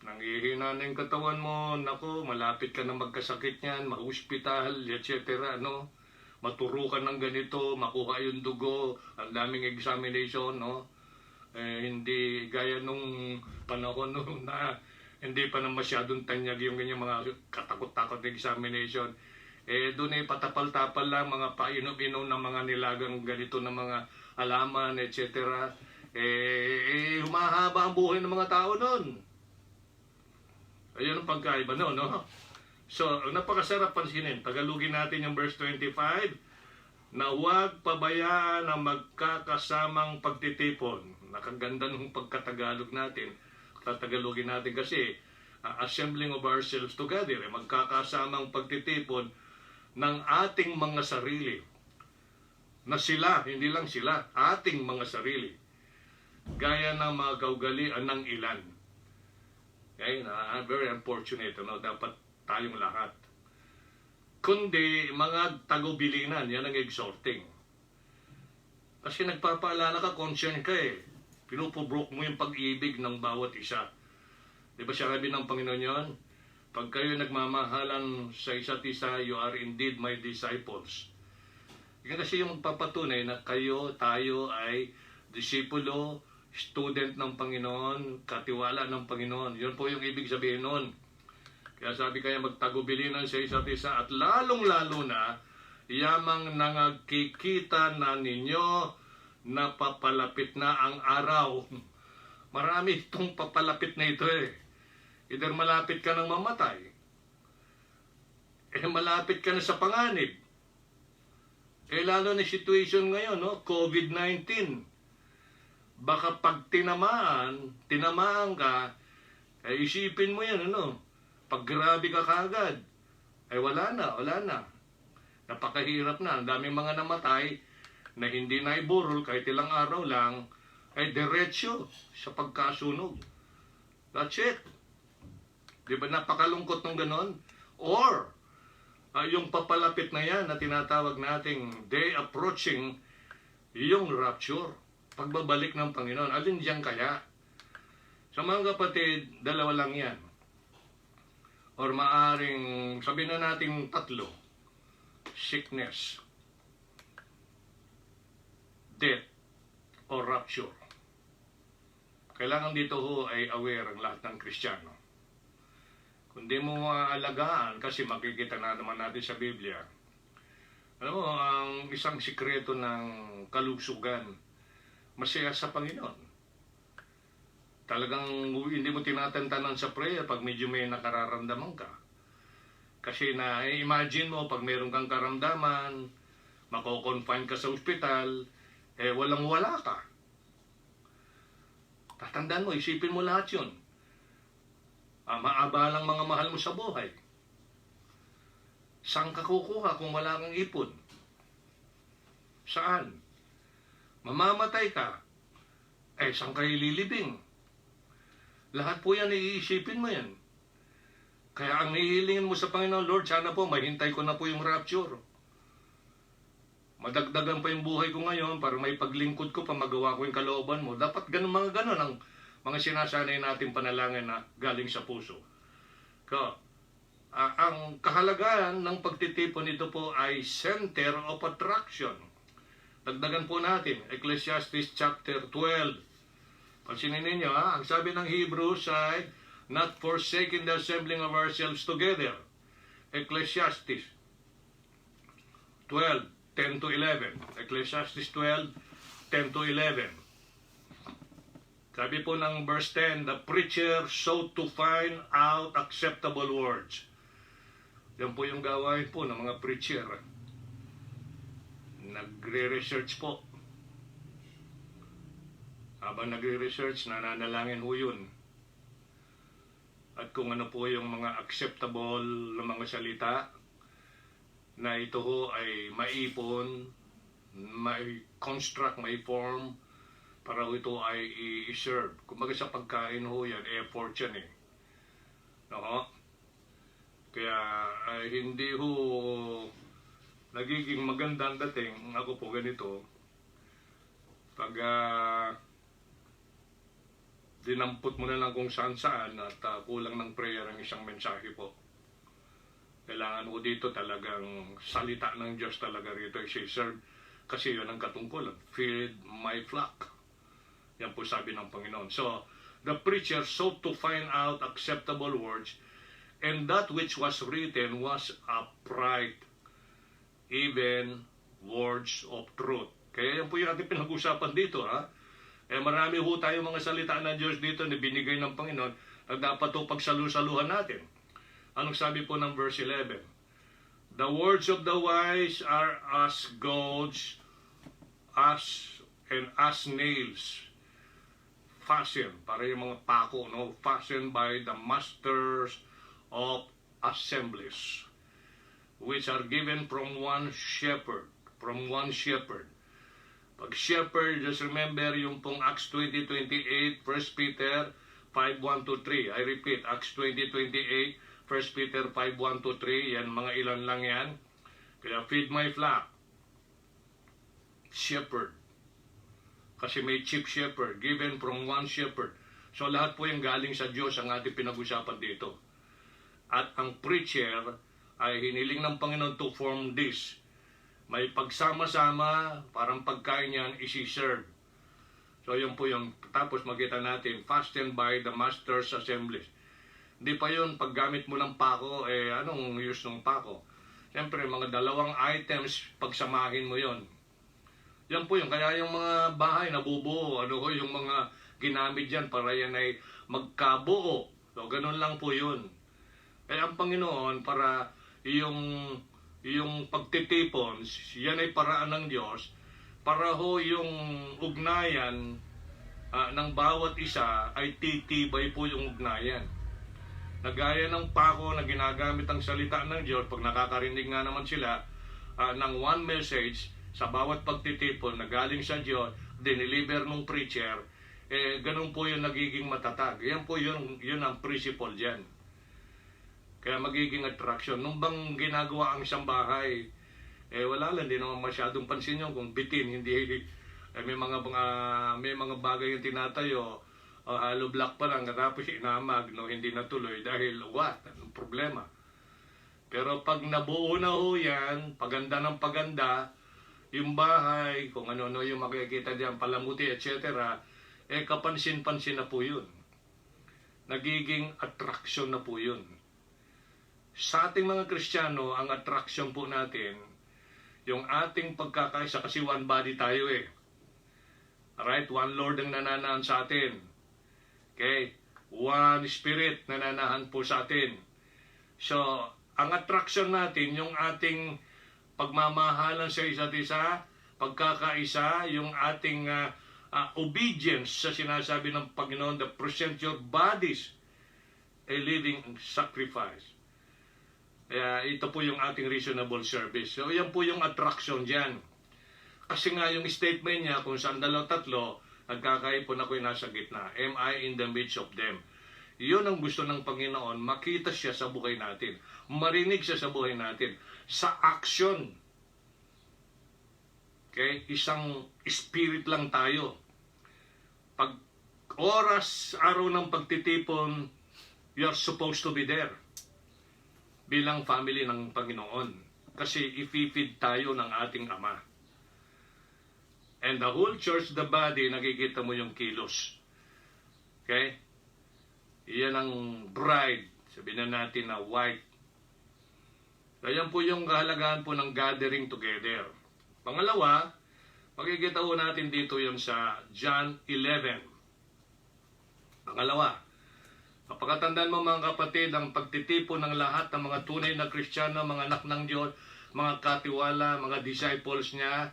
Nanghihina na yung katawan mo, naku, malapit ka na magkasakit niyan, ma-hospital, etc. Ano? Maturukan ng ganito, makuha yung dugo, ang daming examination, no? Hindi gaya nung panahon nung na hindi pa na masyadong tanyag yung ganyan mga katakot-takot na examination. Doon patapal-tapal lang, mga painom-inom ng mga nilagang ganito ng mga halaman, etc. Humahaba ang buhay ng mga tao noon. Ayun ang pagkaiba no? So, napakasarap pansinin. Tagalogin natin yung verse 25, na huwag pabayaan ang magkakasamang pagtitipon. Nakaganda ng pagkatagalog natin. Tatagalogin natin kasi, assembling of ourselves together, magkakasamang pagtitipon ng ating mga sarili. Na sila, hindi lang sila, ating mga sarili. Gaya ng mga kaugalian ng ilan. Okay, very unfortunate, no? Dapat tayong lahat. Kundi mga tagubilinan, yan ang exhorting. Kasi nagpapaalala ka, concern ka Pinupobrok mo yung pag-ibig ng bawat isa. Di ba sabi ng Panginoon yun? Pag kayo nagmamahalan sa isa't isa, you are indeed my disciples. Yan kasi yung magpapatunay na kayo, tayo ay disipulo, student ng Panginoon, katiwala ng Panginoon. Yun po yung ibig sabihin nun. Kaya sabi kaya magtagubilinan sa isa't isa at lalong-lalo na yamang nangagkikita na ninyo na papalapit na ang araw. Marami itong papalapit na ito Either malapit ka ng mamatay, malapit ka na sa panganib. Lalo na situation ngayon, no? COVID-19. Baka pag tinamaan ka, isipin mo yan, ano? Pag grabe ka kagad, wala na. Napakahirap na. Ang daming mga namatay na hindi na iburol kahit ilang araw lang, diretsyo sa pagkasunog. That's it. Di ba napakalungkot ng ganon? Or, yung papalapit na yan na tinatawag nating day approaching, yung rapture, pagbabalik ng Panginoon. Alin diyan kaya? Sa mga kapatid, 2 lang yan. Or maaring, sabihin na natin 3, sickness, death, or rapture. Kailangan dito ay aware ang lahat ng Kristiyano. Kung di mo alagaan, kasi makikita na naman natin sa Biblia, alam mo, ang isang sikreto ng kalusugan, masaya sa Panginoon. Talagang hindi mo tinatantanan sa prayer pag medyo may nakararamdaman ka. Kasi imagine mo, pag meron kang karamdaman, mako-confine ka sa ospital, walang-wala ka. Tatandaan mo, isipin mo lahat yun. Maabalang mga mahal mo sa buhay. Saan ka kukuha kung wala kang ipon? Saan? Mamamatay ka. Saan kayo lilibing? Lahat po yan, iisipin mo yan. Kaya ang nihilingin mo sa Panginoon, Lord, sana po, mahintay ko na po yung rapture. Madagdagan pa yung buhay ko ngayon para may paglingkod ko pa magawa ko yung kalooban mo. Dapat mga ganon ang mga sinasanay natin panalangin na galing sa puso. Ang kahalagahan ng pagtitipon nito po ay center of attraction. Dagdagan po natin, Ecclesiastes chapter 12, Pansinin ninyo, ha? Ang sabi ng Hebrews ay, not forsaking the assembling of ourselves together. Ecclesiastes 12, 10 to 11. Ecclesiastes 12, 10 to 11. Sabi po ng verse 10, the preacher sought to find out acceptable words. Yan po yung gawain po ng mga preacher. Nagre-research po. Habang nagre-research, nananalangin ho yun. At kung ano po yung mga acceptable na mga salita, na ito ho ay maipon, may construct, may form, para ito ay i-serve. Kumbaga sa pagkain ho yan, effort yan eh. No? Kaya hindi ho nagiging magandang dating, ako po ganito, pag dinampot mo na lang kung saan-saan at kulang ng prayer ang isang mensahe po. Kailangan ko dito talagang salita ng Diyos talaga rito i-serve kasi yun ang katungkulan. Feed my flock. Yan po sabi ng Panginoon. So, the preacher sought to find out acceptable words, and that which was written was upright, even words of truth. Kaya yan po yung ating pinag-usapan dito, ha? Marami ho tayo mga salita ng Diyos dito na binigay ng Panginoon na dapat ho pagsalusaluhan natin. Anong sabi po ng verse 11? The words of the wise are as goads, as nails, fastened, para yung mga pako, no? Fastened by the masters of assemblies, which are given from one shepherd, Pag shepherd, just remember yung pong Acts 20:28, 1 Peter 5:1-3. I repeat, Acts 20:28, 1 Peter 5:1-3. Yan, mga ilan lang yan. Kaya feed my flock. Shepherd. Kasi may chief shepherd, given from one shepherd. So lahat po yung galing sa Diyos ang ating pinag-usapan dito. At ang preacher ay hiniling ng Panginoon to form this. May pagsama-sama, parang pagkain yan, isi-serve. So yun po yung, tapos makita natin, fastened by the master's assemblies. Hindi pa yun, paggamit mo ng pako, anong use ng pako? Siyempre, mga dalawang items, pagsamahin mo yon. Yan po yun, kaya yung mga bahay nabubuo, yung mga ginamit dyan para yan ay magkabuo. So ganun lang po yun. Kaya ang Panginoon, para yung pagtitipon, yan ay paraan ng Diyos para ho yung ugnayan ng bawat isa ay titibay po yung ugnayan. Nagaya ng pako na ginagamit ang salita ng Diyos, pag nakakarinig nga naman sila ng one message sa bawat pagtitipon na galing sa Diyos, dineliver ng preacher, ganun po yung nagiging matatag. Yan po yun ang principle dyan. Kaya magiging attraction. Nung bang ginagawa ang isang bahay, wala lang, di naman masyadong pansin yun kung bitin, hindi, may mga bagay yung tinatayo, hollow block pa lang, tapos inamag, no, hindi natuloy dahil what? Anong problema? Pero pag nabuo na ho yan, paganda ng paganda, yung bahay, kung ano-ano yung makikita diyan, palamuti, etc., kapansin-pansin na po yun. Nagiging attraction na po yun. Sa ating mga Kristiyano, ang attraction po natin, yung ating pagkakaisa, kasi one body tayo eh. Alright? One Lord ang nananahan sa atin. Okay? One Spirit nananahan po sa atin. So, ang attraction natin, yung ating pagmamahalan sa isa't isa, pagkakaisa, yung ating obedience sa sinasabi ng Panginoon, the present your bodies a living sacrifice. Ito po yung ating reasonable service. So, yan po yung attraction dyan. Kasi nga yung statement niya, kung saan dalaw-tatlo, nagkakaipon ako'y nasa gitna. Am I in the midst of them? Yun ang gusto ng Panginoon, makita siya sa buhay natin. Marinig siya sa buhay natin. Sa action. Okay? Isang spirit lang tayo. Pag oras, araw ng pagtitipon, you're supposed to be there. Bilang family ng Panginoon. Kasi i-feed tayo ng ating Ama. And the whole church, the body, nakikita mo yung kilos. Okay? Iyan ang bride. Sabihin na natin na white. Ayan po yung kahalagahan po ng gathering together. Pangalawa, makikita po natin dito yung sa John 11. Pangalawa, kapagkatandaan mo mga kapatid, ang pagtitipon ng lahat ng mga tunay na Kristiyano, mga anak ng Diyos, mga katiwala, mga disciples niya,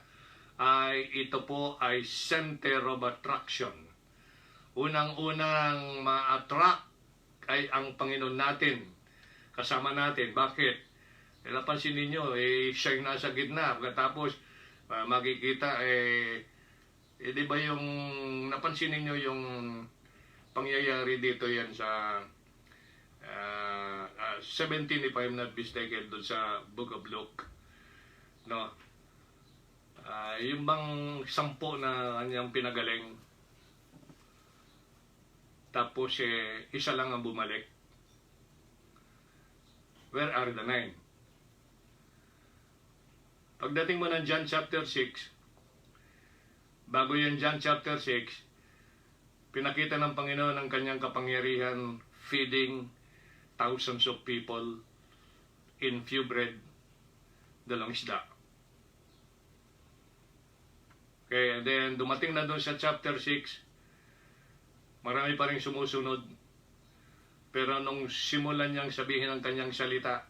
ay ito po ay center of attraction. Unang-unang ma-attract ay ang Panginoon natin, kasama natin. Bakit? Napansin ninyo, siya yung nasa gitna. Pagkatapos, makikita, di ba yung, napansin ninyo yung pangyayari dito yan sa 17, if I'm not mistaken, doon sa Book of Luke. No? Yung bang 10 na kanyang pinagaling, tapos isa lang ang bumalik. Where are the 9? Pagdating mo ng John chapter 6, bago yung John chapter 6, pinakita ng Panginoon ang kanyang kapangyarihan feeding thousands of people in few bread, dalawang isda. Okay, and then dumating na doon sa chapter 6, marami pa rin sumusunod. Pero nung simulan niyang sabihin ang kanyang salita,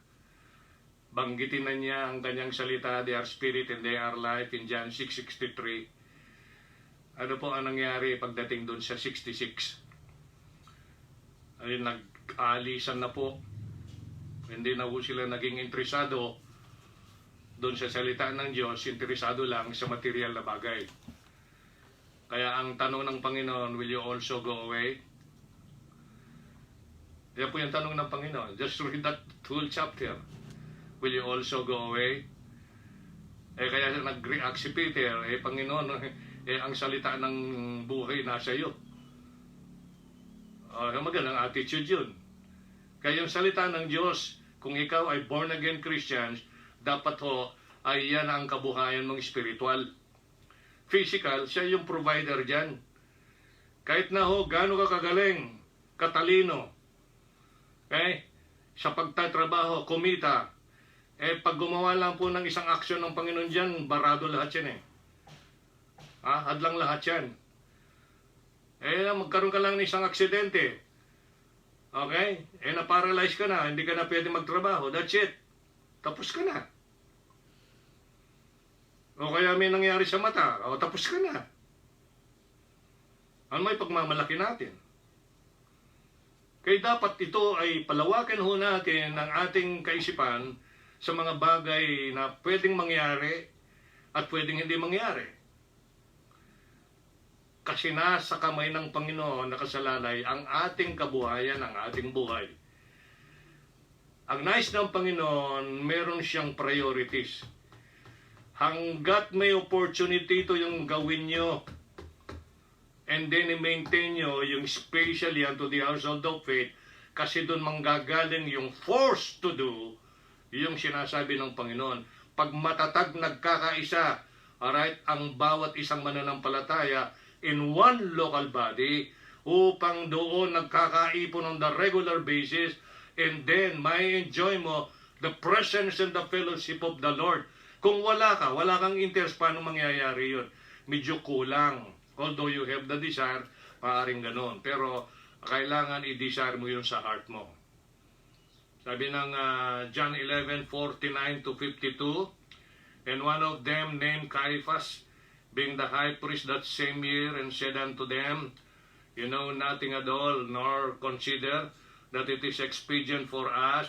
banggitin na niya ang kanyang salita, they are spirit and they are life, in John 6:63. Ano po ang nangyari pagdating doon sa 66? Ay nag-aalisan na po. Hindi na po sila naging interesado doon sa salita ng Diyos, interesado lang sa material na bagay. Kaya ang tanong ng Panginoon, will you also go away? Yan po yung tanong ng Panginoon. Just read that whole chapter. Will you also go away? Kaya nag-react si Peter, Panginoon, ang salita ng buhay nasa iyo. Magandang attitude yun. Kaya yung salita ng Diyos, kung ikaw ay born again Christians, dapat ay yan ang kabuhayan mong spiritual. Physical, siya yung provider dyan. Kahit na gaano ka kagaling, katalino, sa pagtatrabaho, kumita, pag gumawa lang po ng isang aksyon ng Panginoon dyan, barado lahat yan hadlang lahat yan. Magkaroon ka lang ng isang aksidente. Okay? Na-paralyze ka na, hindi ka na pwede magtrabaho. That's it. Tapos ka na. O kaya may nangyari sa mata, tapos ka na. Ano may pagmamalaki natin? Kaya dapat ito ay palawakan natin ang ating kaisipan sa mga bagay na pwedeng mangyari at pwedeng hindi mangyari. Kasi nasa kamay ng Panginoon nakasalalay ang ating kabuhayan, ang ating buhay. Ang nais ng Panginoon, meron siyang priorities. Hanggat may opportunity ito yung gawin nyo, and then i-maintain nyo yung especially unto the household of faith, kasi doon manggagaling yung force to do, yung sinasabi ng Panginoon. Pag matatag nagkakaisa, alright, ang bawat isang mananampalataya in one local body, upang doon nagkakaipon on the regular basis, and then may enjoy mo the presence and the fellowship of the Lord. Kung wala kang interest, paano mangyayari yun? Medyo kulang. Although you have the desire, maaaring ganon. Pero kailangan i-desire mo yun sa heart mo. Sabi ng John 11:49-52, and one of them named Caiaphas, being the high priest that same year, and said unto them, you know nothing at all, nor consider that it is expedient for us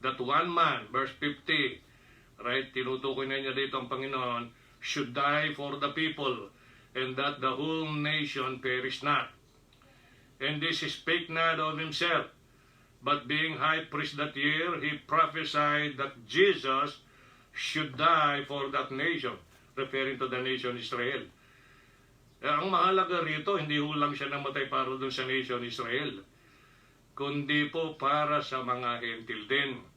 that one man, verse 50, right, tinutukoy na niya dito ang Panginoon, should die for the people, and that the whole nation perish not. And this he spake not of himself, but being high priest that year, he prophesied that Jesus should die for that nation, referring to the nation Israel. Ang mahalaga rito, hindi lang siya namatay para dun sa nation Israel, kundi po para sa mga hentil din.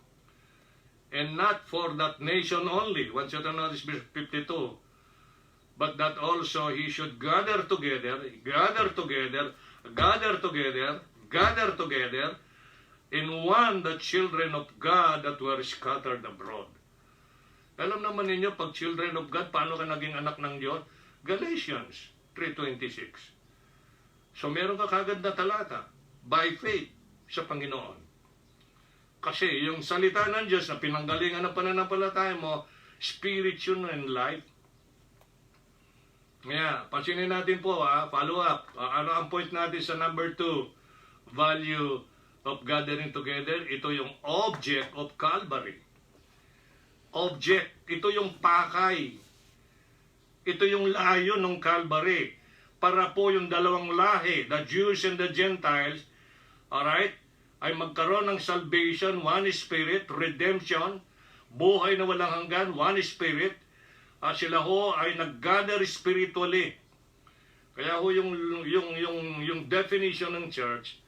And not for that nation only, once you notice verse 52, but that also he should gather together gather together in one the children of God that were scattered abroad. Alam naman ninyo, pag children of God, paano ka naging anak ng Diyos? Galatians 3:26. So meron ka kagad na talata, by faith sa Panginoon. Kasi yung salita ng Diyos na pinanggalingan ng pananampalataya mo, spirit yun and life. Kaya, pansinin natin po, follow up. Ano ang point natin sa number 2? Value of gathering together. Ito yung object of Calvary. Object. Ito yung pakay. Ito yung layo ng Calvary. Para po yung dalawang lahi, the Jews and the Gentiles, alright, ay magkaroon ng salvation, one spirit, redemption, buhay na walang hanggan, one spirit, at sila ho ay nag-gather spiritually. Kaya ho yung definition ng church,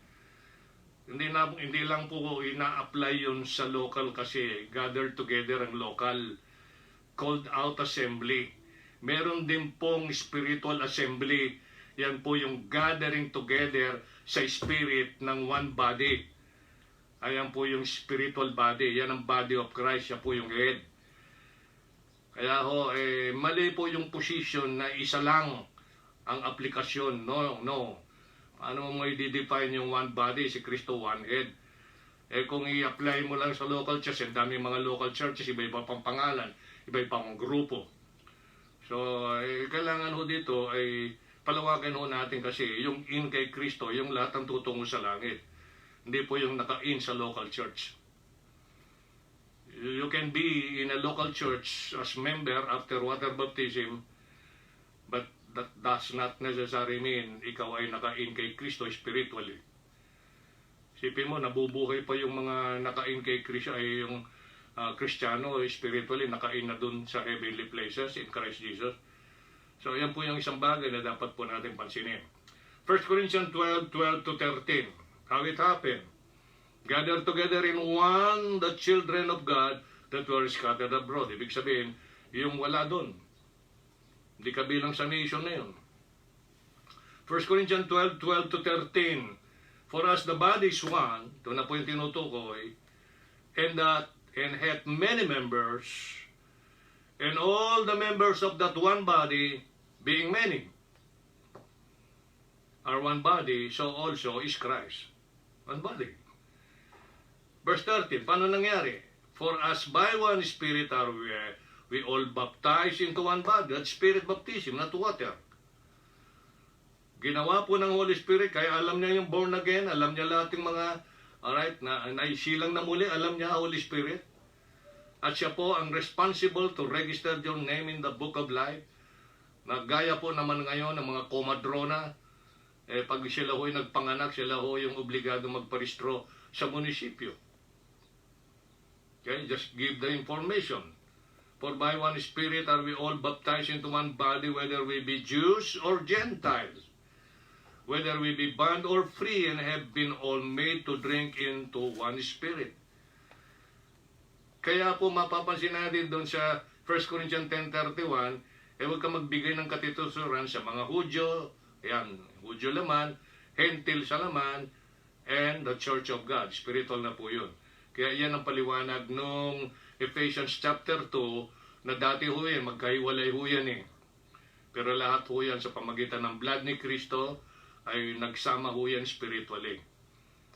hindi lang po ina-apply yun sa local kasi gather together ang local, called out assembly. Meron din pong spiritual assembly. Yan po yung gathering together sa spirit ng one body. Ayan po yung spiritual body. Yan ang body of Christ. Yan po yung head. Kaya ho, mali po yung position na isa lang ang aplikasyon. No. Ano mo i-define yung one body? Si Kristo, one head. Kung i-apply mo lang sa local church, ang daming mga local churches, iba-iba pang pangalan, iba-iba pang grupo. So, kailangan ho dito ay palawakin ho natin kasi yung in kay Kristo, yung lahat ng tutungo sa langit. Hindi po yung naka-in sa local church. You can be in a local church as member after water baptism, but that does not necessarily mean ikaw ay naka-in kay Kristo spiritually. Sipin mo, nabubuhay pa yung mga naka-in kay Kristo ay yung Kristiyano spiritually naka-in na dun sa heavenly places in Christ Jesus. So, yan po yung isang bagay na dapat po natin pansinin. 1 Corinthians 12:12-13. How it happened? Gather together in one the children of God that were scattered abroad. Ibig sabihin, yung wala doon. Hindi kabilang sa nation na yun. 1 Corinthians 12:12-13. For us the body is one, ito na po yung tinutukoy, and hath many members, and all the members of that one body, being many, are one body, so also is Christ. One body. Verse 13, paano nangyari? For as by one Spirit are we all baptized into one body. That's Spirit baptism, not water. Ginawa po ng Holy Spirit, kaya alam niya yung born again, alam niya lahat yung mga, alright, na isilang na muli, alam niya Holy Spirit. At siya po ang responsible to register your name in the book of life. Nagaya po naman ngayon ng mga komadrona. Pag sila ho'y nagpanganak, sila ho yung obligado magparehistro sa munisipyo. Okay, just give the information. For by one Spirit are we all baptized into one body, whether we be Jews or Gentiles, whether we be bond or free, and have been all made to drink into one Spirit. Kaya po mapapansin natin doon sa 1 Corinthians 10:31, huwag ka magbigay ng katitusuran sa mga Hudyo, yan, Hudyo laman, Hentil sa laman, and the Church of God. Spiritual na po yun. Kaya yan ang paliwanag nung Ephesians chapter 2, na dati ho yan, magkahiwalay ho yan eh. Pero lahat ho yan sa pamagitan ng blood ni Kristo, ay nagsama ho yan spiritually.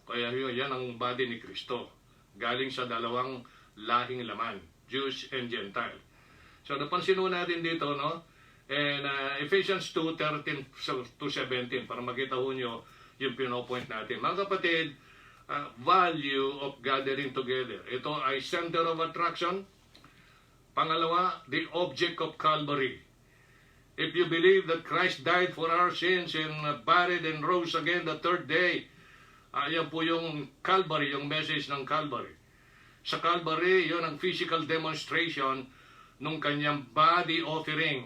Kaya yan ang body ni Kristo. Galing sa dalawang lahing laman, Jews and Gentile. So napansin ho natin dito, no? And Ephesians 2:13-17, para makita ho nyo yung pinopoint natin. Mga kapatid, value of gathering together. Ito ay center of attraction. Pangalawa, the object of Calvary. If you believe that Christ died for our sins and buried and rose again the third day, yan po yung Calvary, yung message ng Calvary. Sa Calvary, yun ang physical demonstration nung kanyang body offering.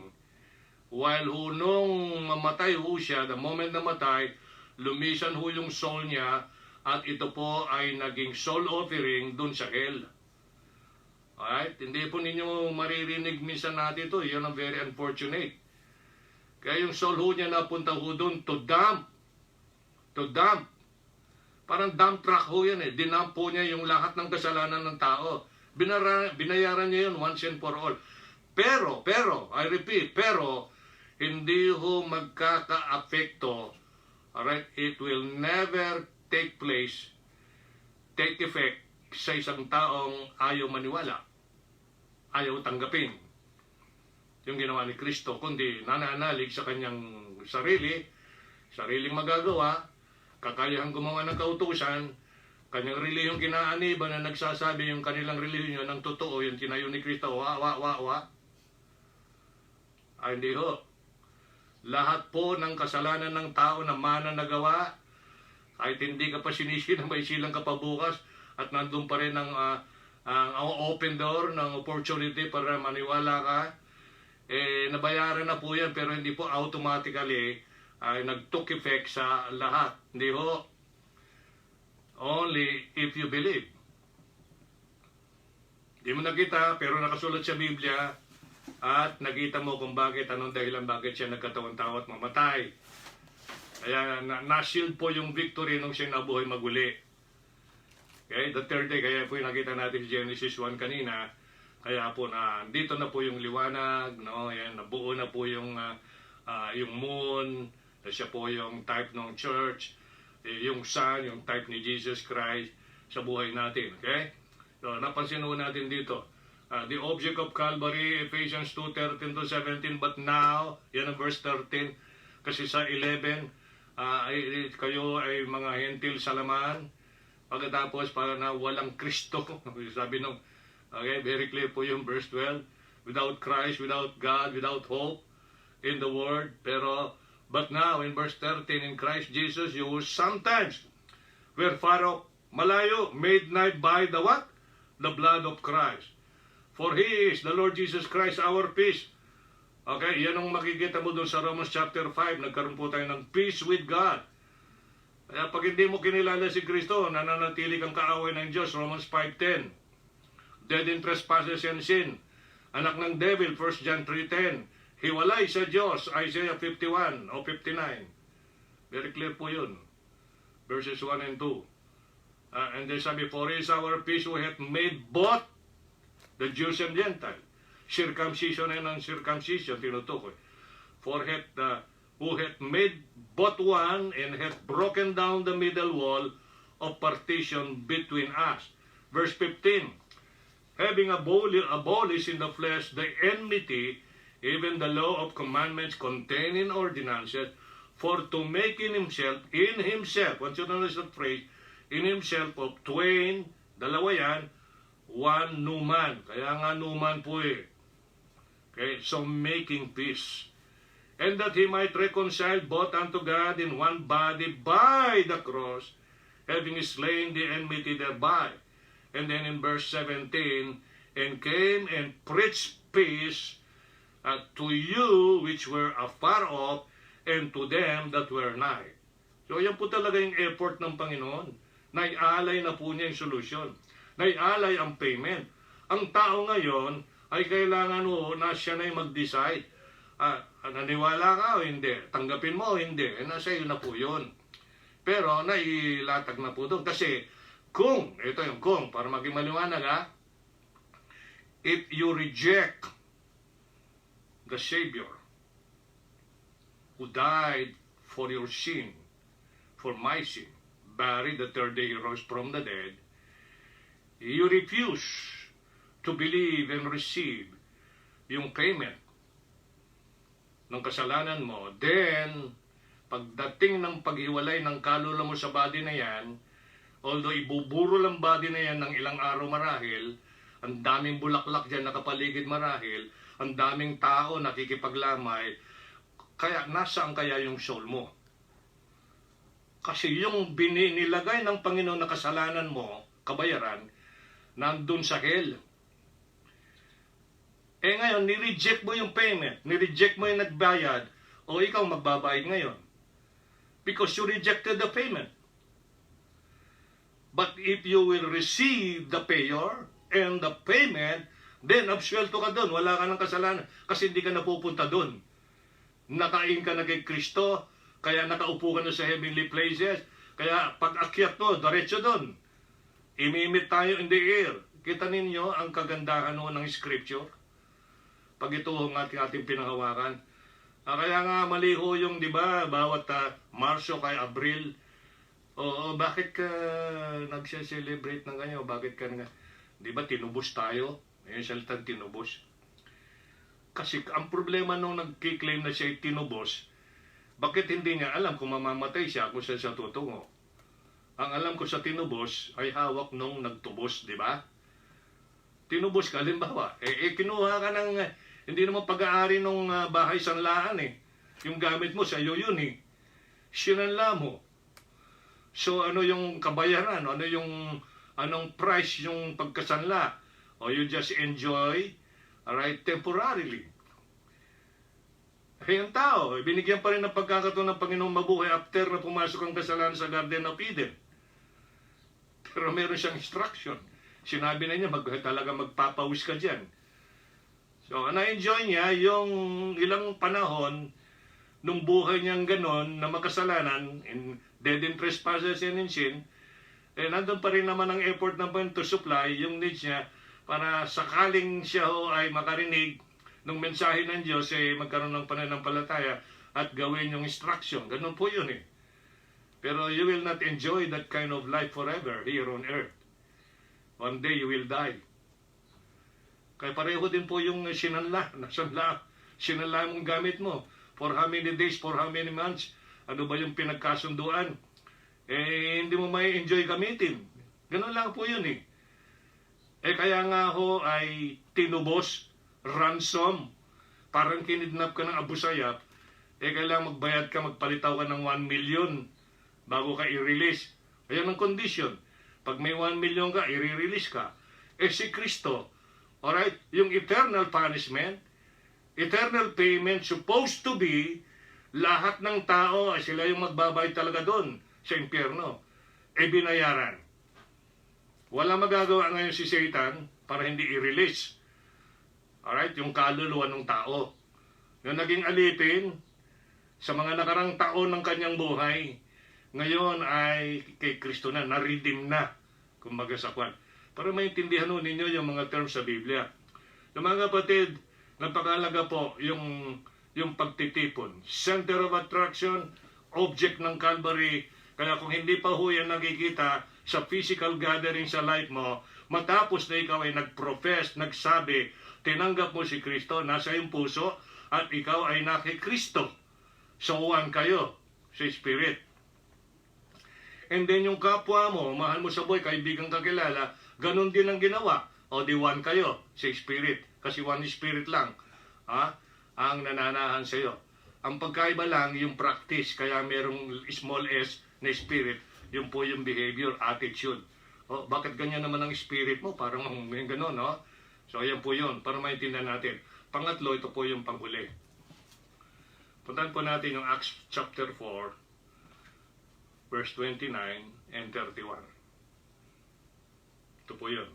While nung mamatay ho siya, the moment na matay, lumisan ho yung soul niya, at ito po ay naging soul offering dun sa hell. Alright? Hindi po ninyo maririnig minsan natin ito. Yun ang very unfortunate. Kaya yung soul ho niya napunta ho dun to damp To dump. Parang dump truck ho yan eh. Dinump po niya yung lahat ng kasalanan ng tao. Binayaran niya yun once and for all. Pero, I repeat, hindi ho magkaka-apekto. Alright? It will never take effect sa isang taong ayaw maniwala. Ayaw tanggapin yung ginawa ni Kristo, kundi nananalig sa kanyang sariling magagawa, kakayahan gumawa ng kautusan, kanyang relihiyong kinaaniban na nagsasabi yung kanilang relihiyon ng totoo, yung tinayo ni Kristo, Ay, hindi ho. Lahat po ng kasalanan ng tao na mananagawa, kahit hindi ka pa sinisin, may silang ka pa bukas, at nandun pa rin ang open door ng opportunity para maniwala ka, nabayaran na po yan, pero hindi po automatically nag-took effect sa lahat. Hindi ho. Only if you believe. Hindi mo nakita, pero nakasulat sa Biblia, at nakita mo kung bakit, anong dahilan bakit siya nagkatawang tao at mamatay. Kaya na-shield po yung victory nung siya nabuhay maguli. Okay, the third day, kaya po yung nakita natin sa Genesis 1 kanina, kaya po na dito na po yung liwanag, no? Yan, nabuo na po yung moon, siya po yung type ng church, yung sun, yung type ni Jesus Christ sa buhay natin. Okay? So, napansin po natin dito. The object of Calvary, Ephesians 2:13-17, but now, yan ang verse 13, kasi sa 11, kayo ay mga hentil sa laman, pagkatapos para na walang Kristo, sabi nung, okay, very clear po yung verse 12, without Christ, without God, without hope in the world, but now, in verse 13, in Christ Jesus, you sometimes were far off, malayo, made nigh by the what? The blood of Christ. For He is the Lord Jesus Christ, our peace. Okay, yan ang makikita mo doon sa Romans chapter 5. Nagkaroon po tayo ng peace with God. Kaya pag hindi mo kinilala si Kristo, nananatili kang kaaway ng Diyos. Romans 5:10. Dead in trespasses and sin. Anak ng devil, 1 John 3:10. Hiwalay sa Diyos, Isaiah 51 o 59. Very clear po yun. Verses 1 and 2. And then sabi, for He is our peace who hath made both the Jews and Gentiles. Circumcision and uncircumcision, tinutukoy. For who hath made both one and hath broken down the middle wall of partition between us. Verse 15. Having abolished in the flesh the enmity, even the law of commandments contained in ordinances, for to make in himself, once you notice that phrase, in himself of twain, dalawa yan, one new man. Kaya nga new man po eh. Okay, so making peace. And that He might reconcile both unto God in one body by the cross, having slain the enmity thereby. And then in verse 17, and came and preached peace to you which were afar off, and to them that were nigh. So yan po talaga yung effort ng Panginoon. Naialay na po niya yung solution. Naialay ang payment. Ang tao ngayon ay kailangan na siya na yung mag-decide. Naniwala ka o hindi? Tanggapin mo o hindi? Nasa iyo na po yun. Pero nailatag na po doon. Kasi ito yung kung, para maging maliwanag if you reject the Savior who died for your sin, for my sin, buried, the third day He rose from the dead, you refuse to believe and receive yung payment ng kasalanan mo, then, pagdating ng paghiwalay ng kaluluwa mo sa body na yan, although ibuburo lang body na yan ng ilang araw marahil, ang daming bulaklak dyan nakapaligid marahil, ang daming tao nakikipaglamay, kaya nasaan kaya yung soul mo? Kasi yung nilagay ng Panginoon na kasalanan mo, kabayaran, nandun sa hell. Ngayon, ni-reject mo yung payment, ni-reject mo yung nagbayad, o ikaw magbabayad ngayon. Because you rejected the payment. But if you will receive the payer and the payment, then absuelto ka doon, wala ka ng kasalanan, kasi hindi ka napupunta doon. Nakain ka na kay Kristo, Kaya nakaupo ka na sa heavenly places. Kaya pag akyat mo, diretso doon. Imimit tayo in the air. Kita ninyo ang kagandahan ng scripture. Pag ito ang ating pinahawakan. Kaya nga mali ho yung, di ba, bawat Marso kay Abril. Oo, bakit ka nagse-celebrate ng ganyan? Bakit ka nga, di ba, tinubos tayo? Yung salitang tinubos. Kasi ang problema nung nagkiklaim na siya tinubos, bakit hindi niya alam kung mamamatay siya kung saan siya tutungo? Ang alam ko sa tinubos ay hawak nung nagtubos, di ba? Tinubos ka, halimbawa, kinuha ka ng, hindi naman pag-aari ng bahay sanlaan eh. Yung gamit mo, sa'yo yun eh. Sinanla mo. So ano yung kabayaran? Ano yung, anong price yung pagkasanla? O you just enjoy, alright, temporarily. Yung tao, binigyan pa rin ng pagkakataon ng Panginoong mabuhay after na pumasok ang kasalanan sa Garden of Eden. Pero meron siyang instruction. Sinabi na niya, talaga magpapawis ka dyan. So, na-enjoy niya yung ilang panahon nung buhay niyang ganon na makasalanan, in dead in trespasses and in sin, nandun pa rin naman ang effort ng Panginoon to supply yung needs niya para sakaling siya ay makarinig ng mensahe ng Diyos magkaroon ng pananampalataya at gawin yung instruction. Ganun po yun eh. Pero you will not enjoy that kind of life forever here on earth. One day you will die. Kaya pareho din po yung sinanla mong gamit mo. For how many days, for how many months, ano ba yung pinagkasunduan? Hindi mo may enjoy gamitin. Ganun lang po yun eh. Kaya nga ho ay tinubos, ransom. Parang kinidnap ka ng Abu Sayyaf, kailangan magbayad ka, magpalitaw ka ng 1 million bago ka i-release. Ayan ang condition. Pag may 1 million ka, i-release ka. Si Kristo, alright, yung eternal punishment, eternal payment, supposed to be, lahat ng tao, sila yung magbabayad talaga doon sa impyerno. Binayaran. Wala magagawa ngayon si Satan para hindi i-release. Alright, yung kaluluwa ng tao. Yung naging alipin sa mga nakarang taon ng kanyang buhay, ngayon ay kay Kristo na, na-redeem na. Kumbaga sa kwan. Para maintindihan ninyo yung mga terms sa Biblia. Yung mga kapatid, napakalaga po yung pagtitipon. Center of attraction, object ng Calvary. Kaya kung hindi pa ho yan nakikita sa physical gathering sa life mo, matapos na ikaw ay nag-profess, nagsabi, tinanggap mo si Kristo, nasa iyong puso, at ikaw ay naki Kristo. So one kayo sa Spirit. And then yung kapwa mo, mahal mo sa buhay, kaibigang kakilala, ganun din ang ginawa. O di one kayo sa Spirit. Kasi one Spirit lang ang nananahan sa iyo. Ang pagkaiba lang yung practice, kaya merong small s na Spirit, yun po yung behavior, attitude. O, bakit ganyan naman ang Spirit mo? Parang may ganun, no? So ayan po yun, para maintindihan natin. Pangatlo, ito po yung panghuli. Puntahan po natin yung Acts chapter 4, verse 29 and 31. Ito po yun.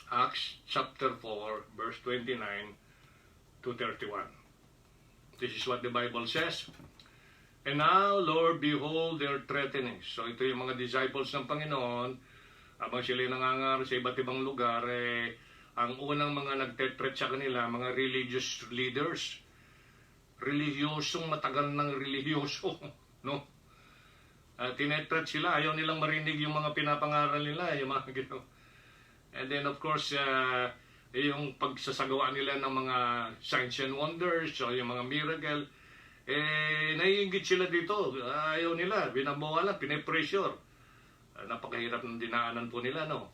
Acts chapter 4, verse 29 to 31. This is what the Bible says. And now, Lord, behold their threatenings. So ito yung mga disciples ng Panginoon, habang sila nangangaral sa iba't ibang lugar, ang unang mga nagtetret sa kanila, mga religious leaders, relihiyosong matagal ng relihiyoso, no? Tinetret sila, ayaw nilang marinig yung mga pinapangaral nila, yung mga gino. And then of course, yung pagsasagawa nila ng mga signs and wonders, o yung mga miracle, naiingit sila dito, ayaw nila, binabawalan, pinipressure. Napakahirap ng dinaanan po nila, no?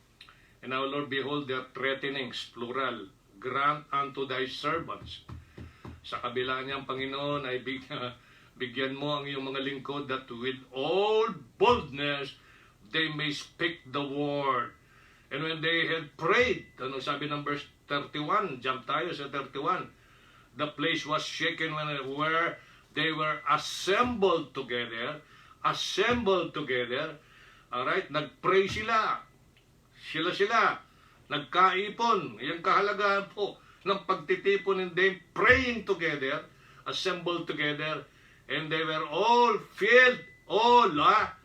And now, Lord, behold their threatenings, plural, grant unto thy servants. Sa kabila niyang Panginoon ay bigyan mo ang iyong mga lingkod that with all boldness they may speak the word. And when they had prayed, ano sabi ng verse 31, jump tayo sa 31, the place was shaken where they were assembled together, alright, nagpray sila, nagkaipon, yung kahalagahan po ng pagtitipon and then praying together, assembled together, and they were all filled,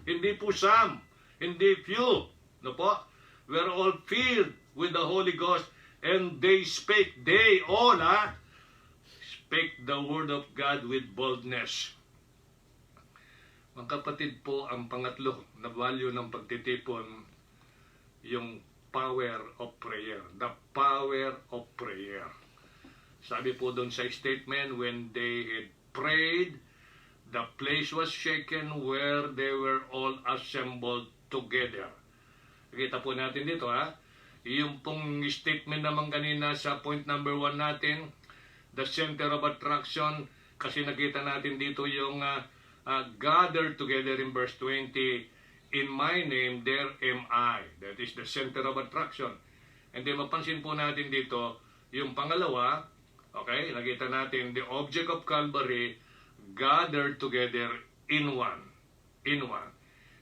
hindi po some, hindi few, no po, were all filled with the Holy Ghost, and they spake, spake the word of God with boldness. Mga kapatid po, ang pangatlo na value ng pagtitipon, yung power of prayer. The power of prayer. Sabi po doon sa statement, when they had prayed, the place was shaken where they were all assembled together. Kita po natin dito yung pong statement naman kanina sa point number 1 natin, the center of attraction, kasi nakita natin dito yung gathered together in verse 20, in my name there am I. That is the center of attraction. And then mapansin po natin dito, yung pangalawa, okay, nakita natin the object of Calvary gathered together in one.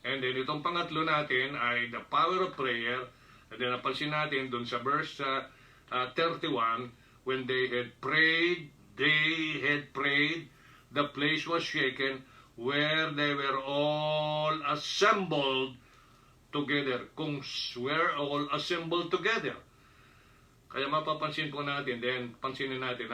And then itong pangatlo natin ay the power of prayer. And then napansin natin dun sa verse 31, when they had prayed, the place was shaken where they were all assembled together. Kung were all assembled together. Kaya mapapansin po natin, then pansinin natin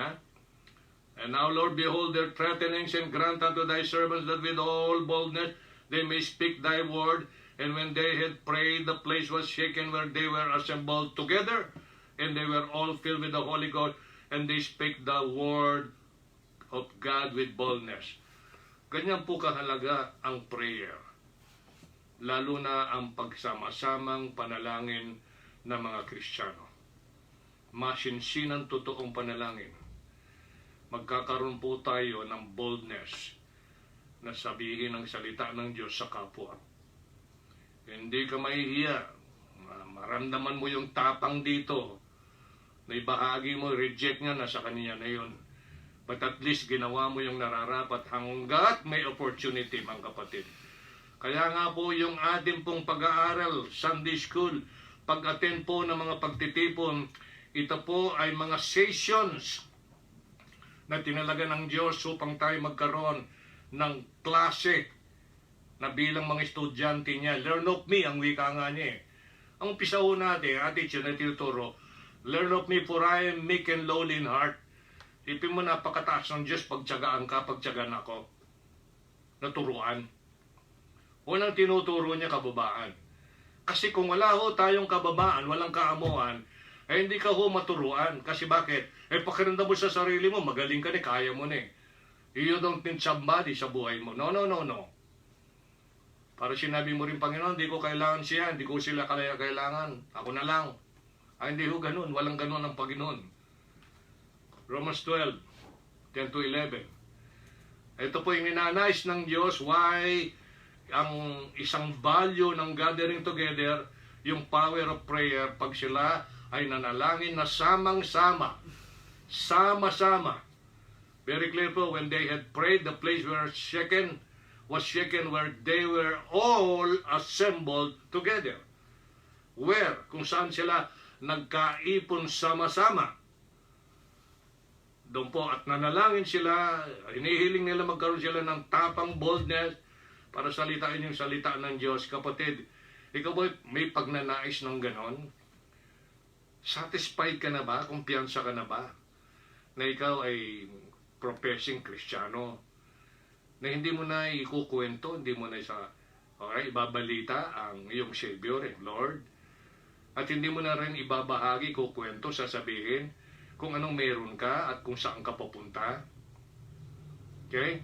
And now, Lord, behold their threatenings, and grant unto thy servants that with all boldness they may speak thy word. And when they had prayed, the place was shaken where they were assembled together, and they were all filled with the Holy Ghost, and they spake the word of God with boldness. Ganyan po kahalaga ang prayer. Lalo na ang pagsama-samang panalangin ng mga Kristiyano. Masinsinang totoong panalangin. Magkakaroon po tayo ng boldness na sabihin ang salita ng Diyos sa kapwa. Hindi ka mahihiya. Maramdaman mo yung tapang dito. Na ibahagi mo, reject nga, nasa kanya na yun. But at least ginawa mo yung nararapat hanggat may opportunity, mga kapatid. Kaya nga po yung ating pong pag-aaral, Sunday School, pag-attend po ng mga pagtitipon, ito po ay mga sessions na tinalaga ng Diyos upang tayo magkaroon ng klase na bilang mga estudyante niya. Learn of me, ang wika nga niya. Ang umpisa ho natin, attitude na tinuturo, learn of me for I am meek and lowly in heart. Ipin mo napakataas ng Diyos, pagtsagaan ka, pagtsagaan ako. Naturuan. Unang tinuturo niya kababaan. Kasi kung wala ho tayong kababaan, walang kaamuhan, hindi ka ho maturuan. Kasi bakit? Pakiramdam mo sa sarili mo, magaling ka na, kaya mo na. You don't need somebody sa buhay mo. No. Para sinabi mo rin, Panginoon, hindi ko kailangan siya, hindi ko sila kailangan. Ako na lang. Hindi ho ganun. Walang ganun ang Panginoon. Romans 12, 10-11. Ito po yung ninanais ng Diyos, why ang isang value ng gathering together, yung power of prayer, pag sila ay nanalangin na samang-sama. Sama-sama. Very clear po, when they had prayed, the place was shaken where they were all assembled together. Where? Kung saan sila nagkaipon sama-sama. Doon po, at nanalangin sila, hinihiling nila magkaroon sila ng tapang boldness para salitain yung salita ng Diyos. Kapatid, ikaw ba may pagnanais ng ganon? Satisfied ka na ba? Kumpiyansa ka na ba? Na ikaw ay professing Kristiyano? Na hindi mo na ikukwento, hindi mo na ibabalita ang iyong Savior, Lord? At hindi mo na rin ibabahagi, kukwento, sasabihin kung anong meron ka at kung saan ka papunta. Okay?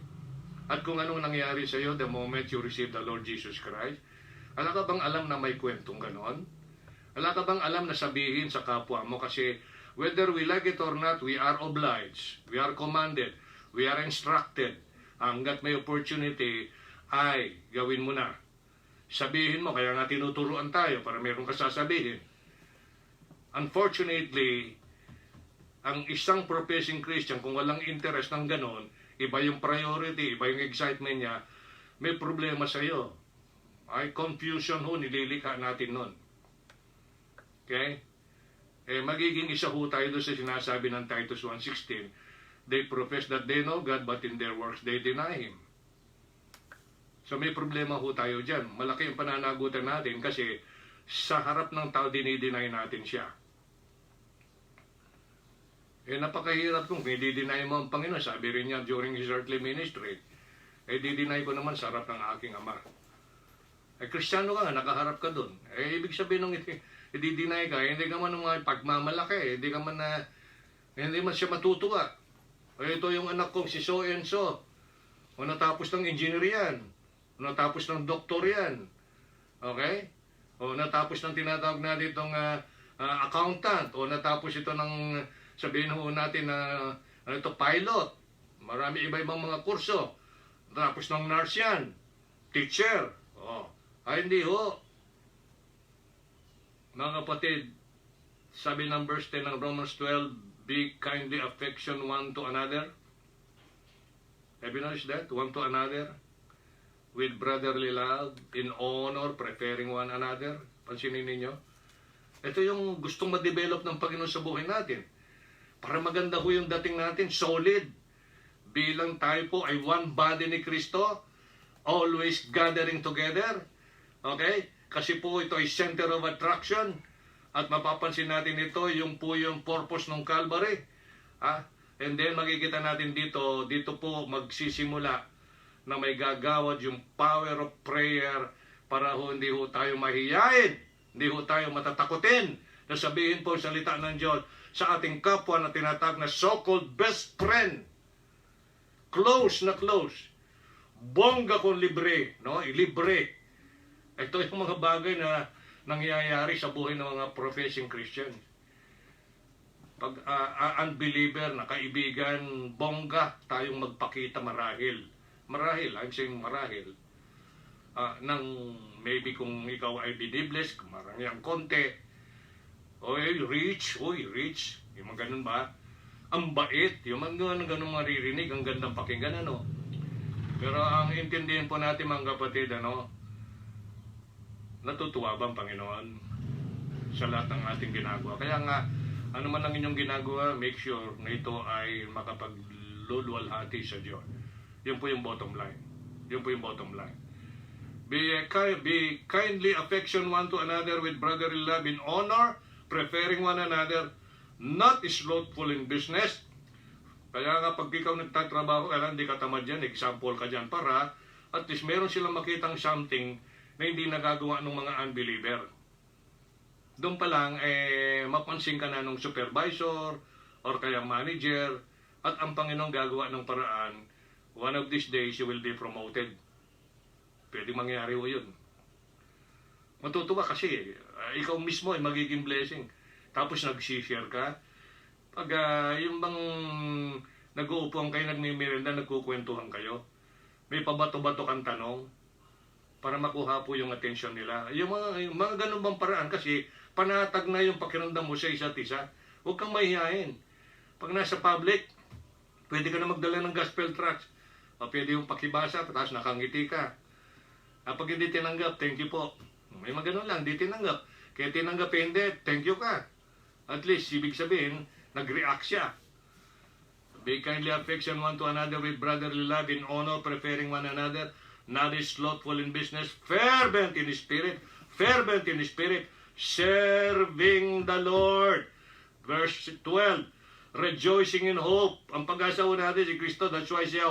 At kung anong nangyari sa iyo the moment you receive the Lord Jesus Christ. Wala ka bang alam na may kwentong ganon? Wala ka bang alam na sabihin sa kapwa mo? Kasi whether we like it or not, we are obliged, we are commanded, we are instructed. Hanggat may opportunity, ay gawin mo na. Sabihin mo, kaya nga tinuturuan tayo para meron ka sasabihin. Unfortunately, ang isang professing Christian, kung walang interest ng ganon, iba yung priority, iba yung excitement niya, may problema sa iyo. Ay, confusion ho, nililika natin nun. Okay? Magiging isa ho tayo doon sa sinasabi ng Titus 1:16. They profess that they know God, but in their works they deny Him. So may problema ho tayo dyan. Malaki ang pananagutan natin kasi sa harap ng tao dinideny natin siya. Napakahirap kung i-deny mo ang Panginoon. Sabi rin niya during His earthly ministry, di-deny ko naman sa harap ng aking Ama. Kristiyano ka nga, nakaharap ka dun. Ibig sabihin nung i-deny ka, hindi ka man mga pagmamalaki, hindi man siya matutuwa. Ito yung anak kong si so and so. O natapos ng engineer yan. O natapos ng doktor yan. Okay? O natapos ng tinatawag na ditong accountant. O natapos ito ng, sabihin ho natin na ito pilot. Marami iba-ibang mga kurso. Tapos ng nurse yan. Teacher. Hindi ho. Mga kapatid, sabi ng verse 10 ng Romans 12, be kindly affection one to another. Have you noticed that? One to another. With brotherly love, in honor, preferring one another. Pansinin ninyo. Ito yung gustong ma-develop ng Panginoon sa buhay natin. Para maganda ho yung dating natin, solid. Bilang tayo po ay one body ni Kristo, always gathering together. Okay? Kasi po ito ay center of attraction. At mapapansin natin ito, yung po yung purpose ng Calvary. And then makikita natin dito po magsisimula na may gagawad yung power of prayer para hindi ho tayo mahiyain, hindi ho tayo matatakutin na sabihin po salita ng Diyos sa ating kapwa na tinatawag na so-called best friend. Close na close. Bongga kung libre, no? Libre. Ito yung mga bagay na nangyayari sa buhay ng mga professing Christian. Pag unbeliever na kaibigan, bongga tayong magpakita marahil. Marahil, I'm saying marahil. Nang maybe kung ikaw ay binibless, marami ang konti. Oy, rich. Yung mga ganun ba? Ang bait. Yung mga ganun maririnig, ang gandang pakinggan, ano? Pero ang intindihin po natin mga kapatid, natutuwa ba ang Panginoon sa lahat ng ating ginagawa? Kaya nga, ano man ang inyong ginagawa, make sure na ito ay makapagluluwalhati sa Diyos. Yun po yung bottom line. Be kindly affection one to another with brotherly love in honor, preferring one another, not slothful in business. Kaya nga pag ikaw nagtatrabaho, hindi ka tamad dyan, example ka dyan para at least meron silang makitang something na hindi nagagawa ng mga unbeliever. Doon pa lang, mapansin ka na ng supervisor or kaya manager at ang Panginoon gagawa ng paraan, one of these days you will be promoted. Pwede mangyari ho yun. Matutuwa kasi, ikaw mismo ay magiging blessing. Tapos nag-share ka. Pag yung bang nag-uupuan kayo, nagmimirenda, nagkukwentuhan kayo, may pabato-bato kang tanong, para makuha po yung attention nila. Yung mga ganun bang paraan kasi panatag na yung pakiramdam mo sa isa't isa. Huwag kang mahihayin. Pag nasa public, pwede ka na magdala ng gospel tracts. O pwede yung pakibasa, tapos nakangiti ka. Pag hindi tinanggap, thank you po. May mga ganun lang, hindi tinanggap. Kaya tinanggap hindi, thank you ka. At least, ibig sabihin, nag-react siya. Be kindly affection one to another with brotherly love in honor, preferring one another, not slothful in business, fervent in spirit, serving the Lord. Verse 12, rejoicing in hope. Ang pag-asa natin si Kristo, that's why siya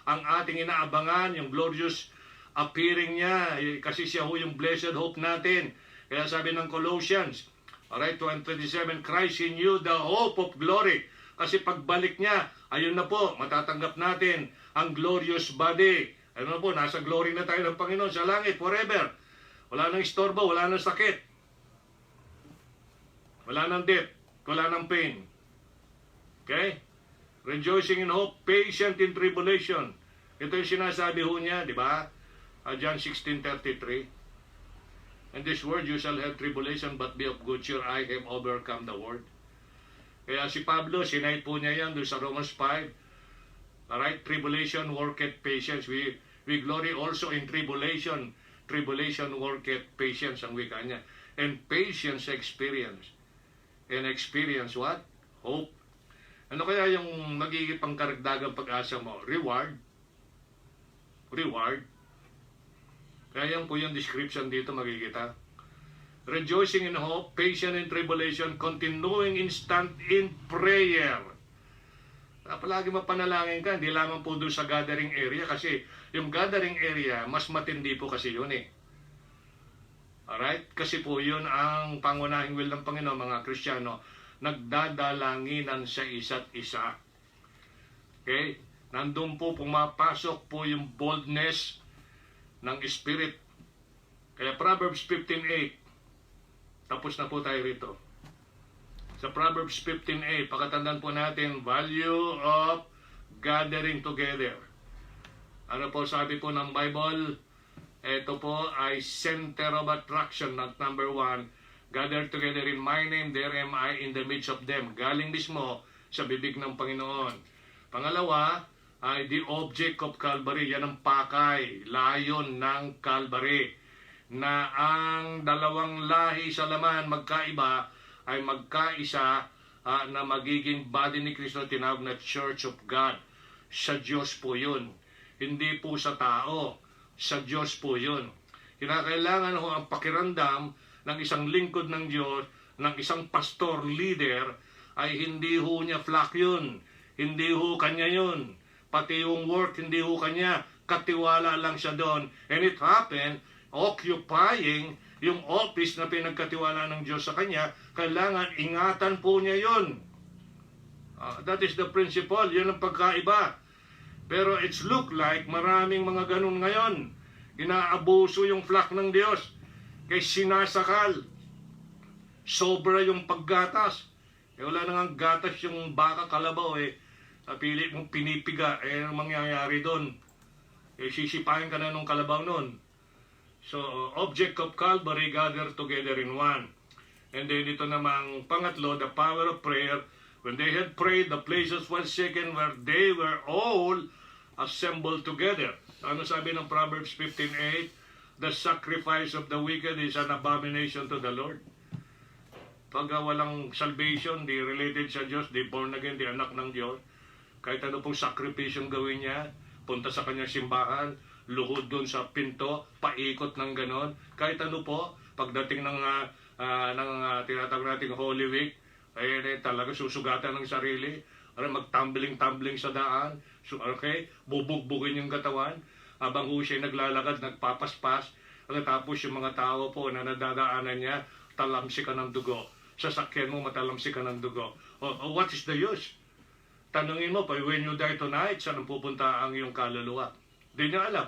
ang ating inaabangan, yung glorious appearing niya, kasi siya yung blessed hope natin. Kaya sabi ng Colossians, alright, 27, Christ in you, the hope of glory. Kasi pagbalik niya, ayun na po, matatanggap natin ang glorious body. Ano na po, nasa glory na tayo ng Panginoon sa langit forever. Wala nang istorbo, wala nang sakit. Wala nang death, wala nang pain. Okay? Rejoicing in hope, patient in tribulation. Ito yung sinasabi ho niya, di ba? John 16:33. And this word, you shall have tribulation, but be of good cheer, I have overcome the world. Kaya si Pablo, sinayit po niya yan doon sa Romans 5. Alright, tribulation worketh patience. We glory also in tribulation. Tribulation worketh patience, ang wika niya. And patience experience. And experience what? Hope. Ano kaya yung magiging pangkaragdagang pag-asa mo? Reward. Reward. Kaya yan po yung description dito makikita. Rejoicing in hope, patient in tribulation, continuing instant in prayer. Palagi mapanalangin ka, hindi lamang po doon sa gathering area kasi yung gathering area, mas matindi po kasi yun eh. Alright? Kasi po yun ang pangunahing will ng Panginoon, mga Kristiyano, nagdadalanginan sa isa't isa. Okay? Nandun po pumapasok po yung boldness ng Spirit. Kaya Proverbs 15:8, tapos na po tayo rito. Sa Proverbs 15:8, pakatandaan po natin, value of gathering together. Ano po sabi po ng Bible? Ito po ay center of attraction, not number 1. Gather together in my name, there am I in the midst of them. Galing mismo sa bibig ng Panginoon. Pangalawa ay the object of Calvary. Yan ang pakay, layon ng Calvary. Na ang dalawang lahi sa laman magkaiba ay magkaisa na magiging body ni Kristo, tinawag na Church of God. Sa Diyos po yun. Hindi po sa tao. Sa Diyos po yun. Kinakailangan ho ang pakiramdam ng isang lingkod ng Diyos, ng isang pastor, leader, ay hindi ho niya flock yun. Hindi ho kanya yun. Pati yung work, hindi ho kanya. Katiwala lang siya doon. And it happened, occupying yung office na pinagkatiwala ng Diyos sa kanya, kailangan ingatan po niya yun. That is the principle. Yun ang pagkaiba. Pero it's look like maraming mga ganun ngayon. Inaabuso yung flock ng Diyos. Kaya sinasakal. Sobra yung paggatas. Wala nang gatas yung baka kalabaw Pili mong pinipiga. Ang mangyayari doon. Sisipahin ka na nung kalabaw nun. So, object of Calvary gathered together in one. And then ito namang pangatlo, the power of prayer. When they had prayed, the places were shaken where they were all assembled together. Ano sabi ng Proverbs 15:8? The sacrifice of the wicked is an abomination to the Lord. Pag walang salvation, di related sa Diyos, di born again, di anak ng Diyos, kahit ano pong sakripisyong gawin niya, punta sa kanyang simbahan, luhod doon sa pinto, paikot ng ganon, kahit ano po, pagdating ng tinatawag nating Holy Week, talaga susugatan ng sarili, magtumbling-tumbling sa daan, bubugbugin yung katawan, habang siya naglalakad, nagpapaspas, tapos yung mga tao po na nadadaanan niya, talamsi ka ng dugo. Sasakyan mo, matalamsi ka ng dugo. What is the use? Tanungin mo, when you die tonight, saan pupunta ang iyong kaluluwa? Di niya alam.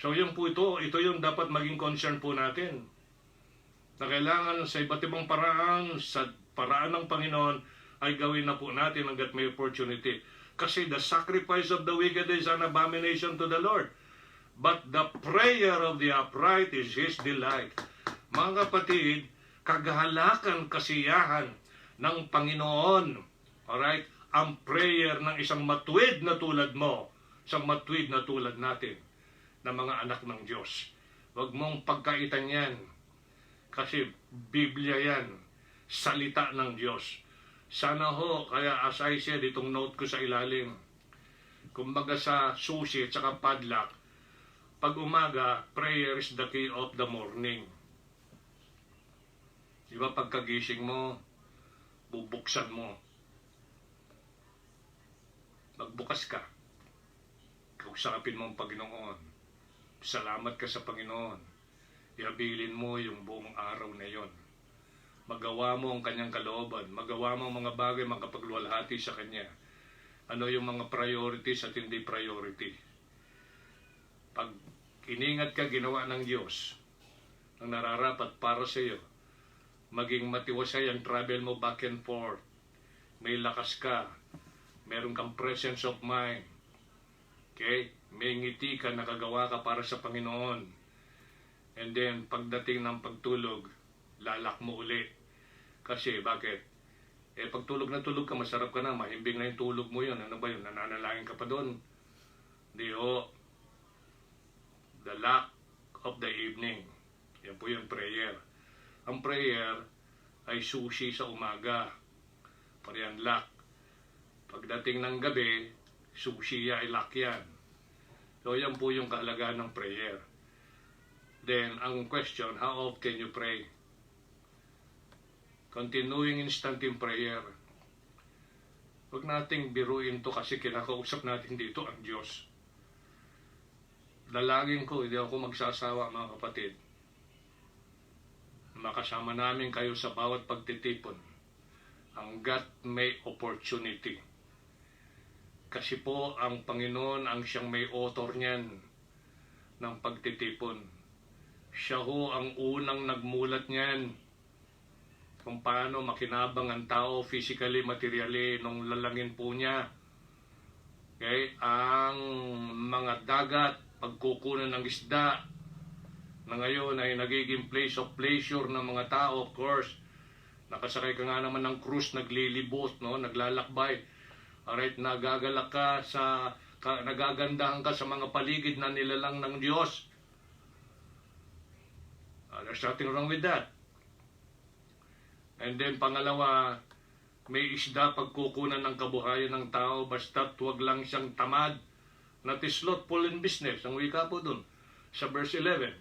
So yung po ito yung dapat maging concern po natin. Na kailangan sa iba't ibang paraan, sa paraan ng Panginoon, ay gawin na po natin hanggat may opportunity. Kasi the sacrifice of the wicked is an abomination to the Lord. But the prayer of the upright is His delight. Mga kapatid, kagahalakan, kasiyahan ng Panginoon. Alright? Ang prayer ng isang matuwid na tulad mo, isang matuwid na tulad natin, na mga anak ng Diyos. Huwag mong pagkaitan yan. Kasi Biblia yan. Salita ng Diyos. Sana ho, kaya as I said, itong note ko sa ilalim, kumbaga sa susi at saka padlock, pag umaga, prayer is the key of the morning. Diba pagkagising mo, bubuksan mo. Magbukas ka. Kausapin mo ang Panginoon. Salamat ka sa Panginoon. Ihabilin mo yung buong araw na yon. Magawa mo ang kanyang kalooban. Magawa mo ang mga bagay makapagluwalhati sa kanya. Ano yung mga priorities at hindi priority. Pag iningat ka ginawa ng Diyos, ang nararapat para sa iyo, maging matiwasay ang travel mo back and forth. May lakas ka. Meron kang presence of mind. Okay? May ngiti ka, nakagawa ka para sa Panginoon. And then, pagdating ng pagtulog, lalak mo uli. Kasi, bakit? Pag tulog na tulog ka, masarap ka na, mahimbing na yung tulog mo yun. Ano ba yun? Nananalangin ka pa doon. Di ho. The lack of the evening. Yan po yung prayer. Ang prayer ay susi sa umaga. Korean lock. Pagdating ng gabi, subsiya ay lock yan. So yan po yung kahalagahan ng prayer. Then, ang question, how often you pray? Continuing instant in prayer. Huwag nating biruin to kasi kinakausap natin dito ang Diyos. Dalangin ko, hindi ako magsasawa mga kapatid. Makasama namin kayo sa bawat pagtitipon hanggat may opportunity. Kasi po ang Panginoon ang siyang may author niyan ng pagtitipon. Siya ho ang unang nagmulat niyan kung paano makinabang ang tao physically, materially, nung lalangin po niya. Okay? Ang mga dagat, pagkukunan ng isda, na ngayon ay nagiging place of pleasure ng mga tao, of course. Nakasakay ka nga naman ng cruise, naglilibot, no? Naglalakbay. Alright, nagagalak ka nagagandahan ka sa mga paligid na nilalang ng Diyos. There's nothing wrong with that. And then pangalawa, may isda pagkukunan ng kabuhayan ng tao, basta't huwag lang siyang tamad, not slothful in business. Ang wika po dun, sa verse 11.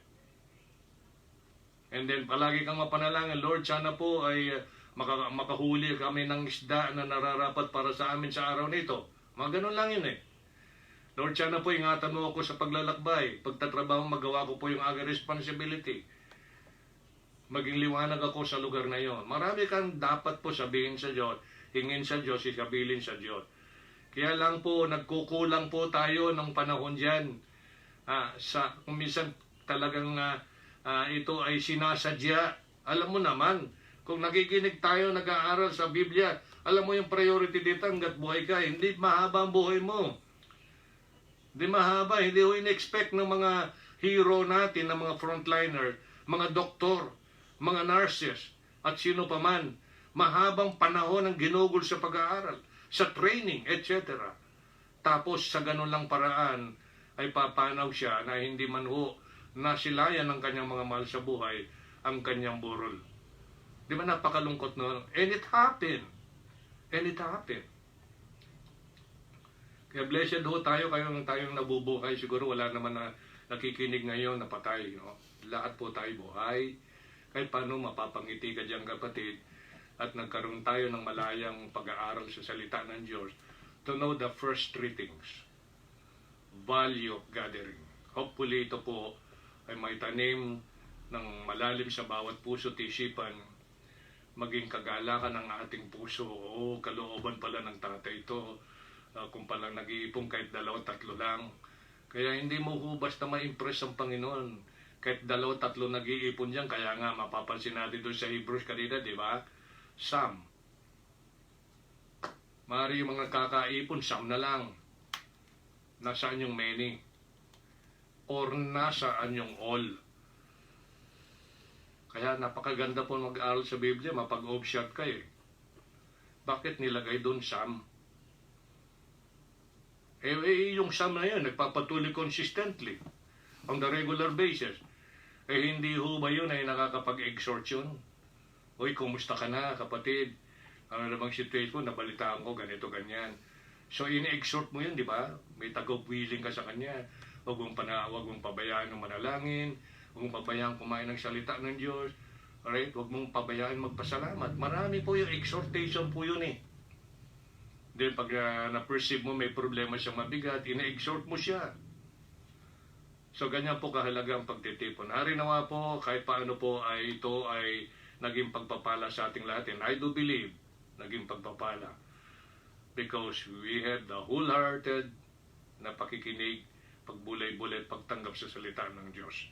And then palagi kang mapanalangin, Lord, sana po ay makahuli kami ng isda na nararapat para sa amin sa araw nito. Mga ganun lang yun eh. Lord, sana po ingatan mo ako sa paglalakbay. Pagtatrabaho, magawa ko po yung aking responsibility. Maging liwanag ako sa lugar na yon. Marami kang dapat po sabihin sa Diyos, hingin sa Diyos, isabilin sa Diyos. Kaya lang po, nagkukulang po tayo ng panahon dyan. Kung minsan talagang ito ay sinasadya. Alam mo naman, kung nakikinig tayo, nag-aaral sa Biblia, alam mo yung priority dito, hanggat buhay ka, hindi mahaba ang buhay mo. Hindi mahaba, hindi ko in-expect ng mga hero natin, ng mga frontliner, mga doktor, mga nurses, at sino pa man, mahabang panahon ang ginugol sa pag-aaral, sa training, etc. Tapos sa ganun lang paraan, ay papanaw siya na hindi man ho nasilayan ng kanyang mga mahal sa buhay ang kanyang burol. Di ba napakalungkot no? And it happened. And it happened. Kaya blessed ho tayo, tayong nabubuhay. Siguro wala naman na nakikinig ngayon na patay. No? Lahat po tayo buhay. Kahit paano mapapangiti ka dyan kapatid. At nagkaroon tayo ng malayang pag-aaral sa salita ng Diyos to know the first three things. Value of gathering. Hopefully ito po ay may tanim ng malalim sa bawat puso at isipan, maging kagalakan ng ating puso. O kalooban pala ng tatay ito, kung palang nag-iipon kahit 2-3 lang. Kaya hindi mo ho basta ma-impress ang Panginoon. Kahit 2-3 nag-iipon diyan, kaya nga mapapansin natin doon sa Hebrews kanina, di ba? Some. Maaari yung mga kakaipon, some na lang. Nasaan yung many? Or nasaan yung all? Kaya napakaganda po mag-aaral sa Biblia, mapag-observe ka eh. Bakit nilagay doon some? Yung some na yun, nagpapatuloy consistently on the regular basis. Hindi ho ba yun ay nakakapag-exhort yun? Uy, kumusta ka na kapatid? Ano namang situation, nabalitaan ko, ganito, ganyan. So, ini-exhort mo yun, di ba? May tago-willing ka sa kanya. Huwag mong pabayaan ng manalangin. Huwag mong pabayaan kumain ng salita ng Diyos. Alright? Huwag mong pabayaan magpasalamat. Marami po yung exhortation po yun eh. Then pag na-perceive mo may problema siyang mabigat, ina-exhort mo siya. So ganyan po kahalaga ang pagtitipon. Hari nawa po, kahit paano po ay ito ay naging pagpapala sa ating lahat. And I do believe naging pagpapala. Because we had the wholehearted na pakikinig, pagbulay-bulay, pagtanggap sa salita ng Diyos.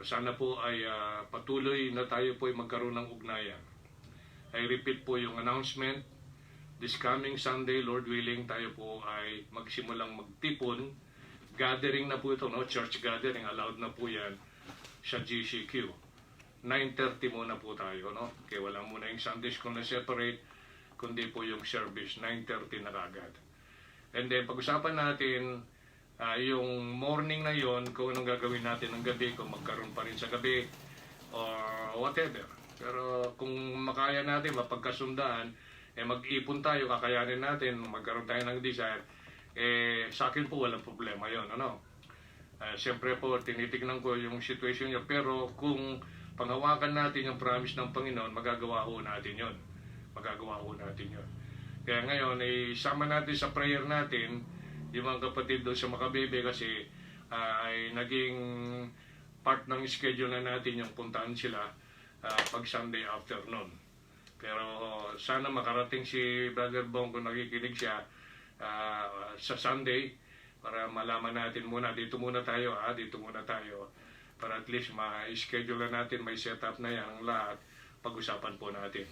Sana po ay patuloy na tayo po ay magkaroon ng ugnayan. I repeat po yung announcement. This coming Sunday, Lord willing, tayo po ay magsimulang magtipon. Gathering na po ito, no? Church gathering, allowed na po yan sa GCQ. 9:30 muna po tayo, no? Kaya wala muna yung Sunday school na separate, kundi po yung service, 9:30 na kagad. And then, pag-usapan natin, yung morning na yon, kung anong gagawin natin ng gabi, kung magkaroon pa rin sa gabi, or whatever. Pero kung makaya natin, mapagkasundaan, mag-ipon tayo, kakayanin natin, magkaroon tayo ng desire, sa akin po walang problema yon, ano. Siyempre po, tinitignan ko yung situation niya, pero kung panghawakan natin yung promise ng Panginoon, magagawa ho natin yon. Magagawa ho natin yon. Kaya ngayon, isama natin sa prayer natin yung mga kapatid doon sa Makabebe kasi ay naging part ng schedule na natin yung puntahan sila pag Sunday afternoon. Pero sana makarating si Brother Bong kung nakikinig siya sa Sunday para malaman natin muna, dito muna tayo para at least ma-schedule na natin, may setup na yan ang lahat, pag-usapan po natin.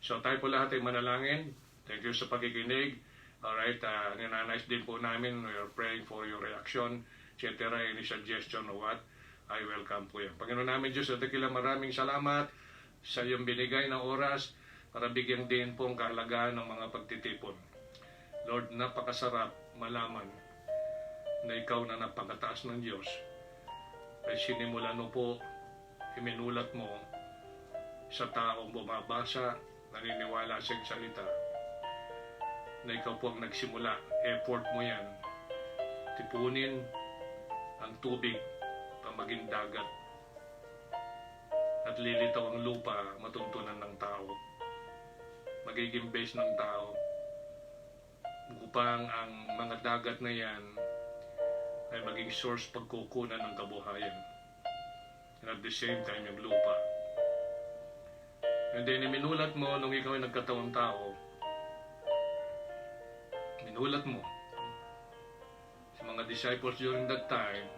So tayo po lahat ay manalangin. Thank you sa pakikinig. Alright, ninanais din po namin, we are praying for your reaction, etc. Any suggestion or what, I welcome po yan. Panginoon namin Diyos, at dakila maraming salamat sa iyong binigay na oras para bigyan din po ang kahalagahan ng mga pagtitipon. Lord, napakasarap malaman na ikaw na napakataas ng Diyos ay sinimulan mo po, iminulat mo sa taong bumabasa, naniniwala sa salita, na ikaw po ang nagsimula, effort mo yan, tipunin ang tubig pa maging dagat at lilitaw ang lupa, matuntunan ng tao, magiging base ng tao upang ang mga dagat na yan ay maging source pagkukunan ng kabuhayan, and at the same time yung lupa. And then minulat mo nung ikaw ay nagkatawang tao, minulat mo sa mga disciples during that time,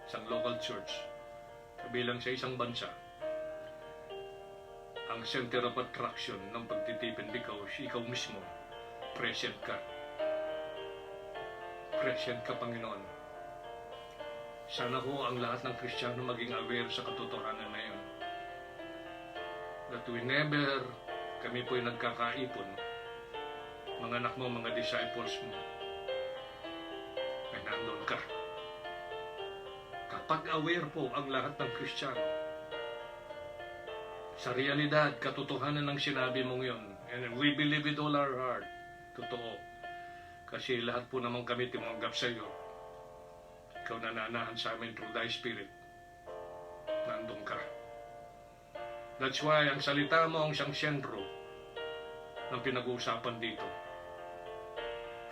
isang local church, kabilang sa isang bansa, ang center of attraction ng pagtitipon ikaw mismo, present ka. Present ka, Panginoon. Sana ho ang lahat ng Kristiyano maging aware sa katotohanan na yun. That whenever kami po'y nagkakaipon, mga anak mo, mga disciples mo, ay nandun ka. Kapag aware po ang lahat ng Kristiyano sa realidad, katotohanan ng sinabi mong yun, and we believe with all our heart, totoo. Kasi lahat po naman kami tumanggap sa iyo. Ikaw nananahan sa amin through thy spirit. Nandun ka. That's why ang salita mo ang siyang sentro ng pinag-uusapan dito.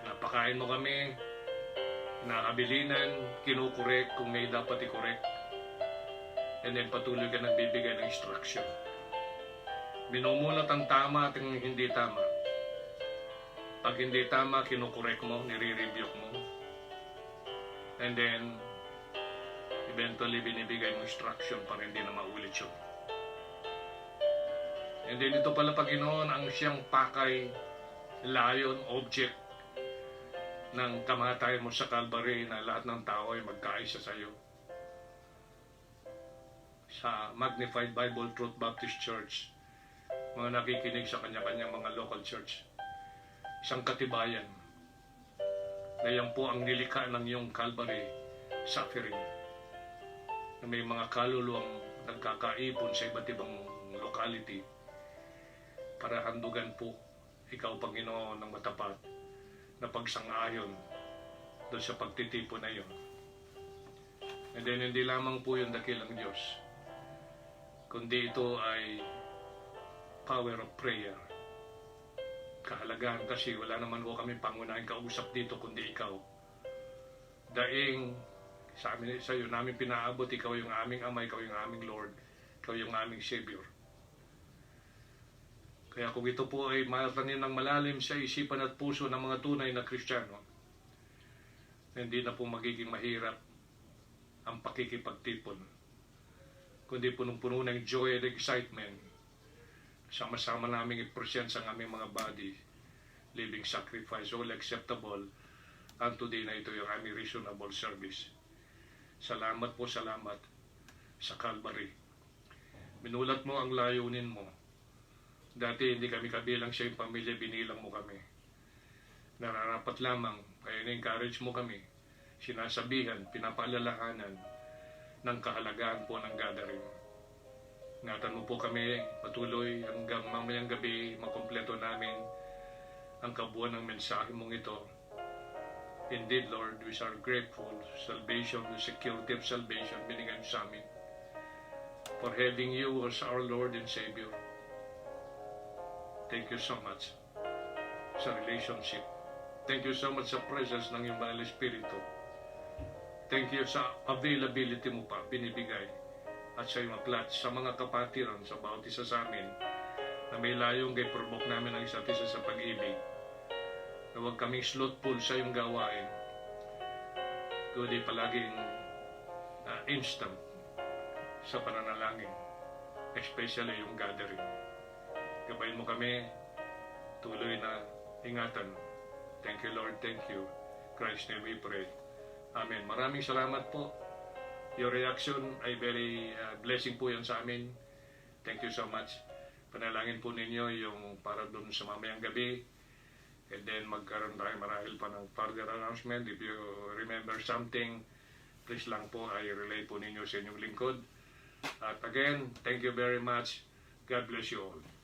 Pinapakain mo kami, nakabilinan, kinukorek kung may dapat i-correct, and then patuloy ka nagbibigay ng instruction. Minumulat ang tama at ang hindi tama. Pag hindi tama, kinukorek mo, nire-review mo. And then, eventually, binibigay mo instruction para hindi na maulit yun. And then, ito pala, Panginoon, ang siyang pakay, lion, object ng kamatayan mo sa Calvary na lahat ng tao ay magkaisa sa iyo. Sa Magnified Bible Truth Baptist Church, mga nakikinig sa kanya-kanyang mga local church, isang katibayan na yan po ang nilikha ng iyong Calvary suffering, na may mga kaluluwang nagkakaipon sa iba't ibang locality para handugan po ikaw, Panginoon, ng matapat na pagsang-ayon doon sa pagtitipon na yun. And then hindi lamang po yung dakilang Diyos, kundi ito ay power of prayer. Kahalagaan kasi wala naman po kami pangunahing kausap dito kundi ikaw. Daing sa amin, sa iyo namin pinaabot, ikaw yung aming Ama, ikaw yung aming Lord, ikaw yung aming Savior. Kaya kung ito po ay matanin ng malalim sa isipan at puso ng mga tunay na Kristiyano, hindi na po magiging mahirap ang pakikipagtipon, kundi punong-puno ng joy and excitement. Sama-sama namin i-present sa aming mga body, living sacrifice, all acceptable unto thee, na ito yung aming reasonable service. Salamat po, salamat sa Calvary. Minulat mo ang layunin mo. Dati hindi kami kabilang sa iyong pamilya, binilang mo kami. Nararapat lamang, kaya na-encourage mo kami, sinasabihan, pinapaalalahanan ng kahalagahan po ng gathering. Ingatan mo po kami patuloy hanggang mamayang gabi makumpleto namin ang kabuuan ng mensahe mong ito. Indeed, Lord, we are grateful. Salvation, the security of salvation, binigay mo sa amin. For having you as our Lord and Savior. Thank you so much sa relationship. Thank you so much sa presence ng iyong Banal Espiritu. Thank you sa availability mo pa, binibigay. At sa iyong aklat, sa mga kapatiran, sa bawat isa sa amin, na may layong kay provoke namin ang isa't isa sa pag-ibig. Na huwag kaming slothful sa iyong gawain. Kundi palaging instant sa pananalangin. Especially yung gathering. Gabayin mo kami, tuloy na ingatan. Thank you, Lord. Thank you. Christ's name we pray. Amen. Maraming salamat po. Your reaction ay very blessing po yan sa amin. Thank you so much. Panalangin po ninyo yung para doon sa mamayang gabi. And then magkaroon tayo marahil pa ng further announcement. If you remember something, please lang po ay relay po ninyo sa inyong lingkod. At again, thank you very much. God bless you all.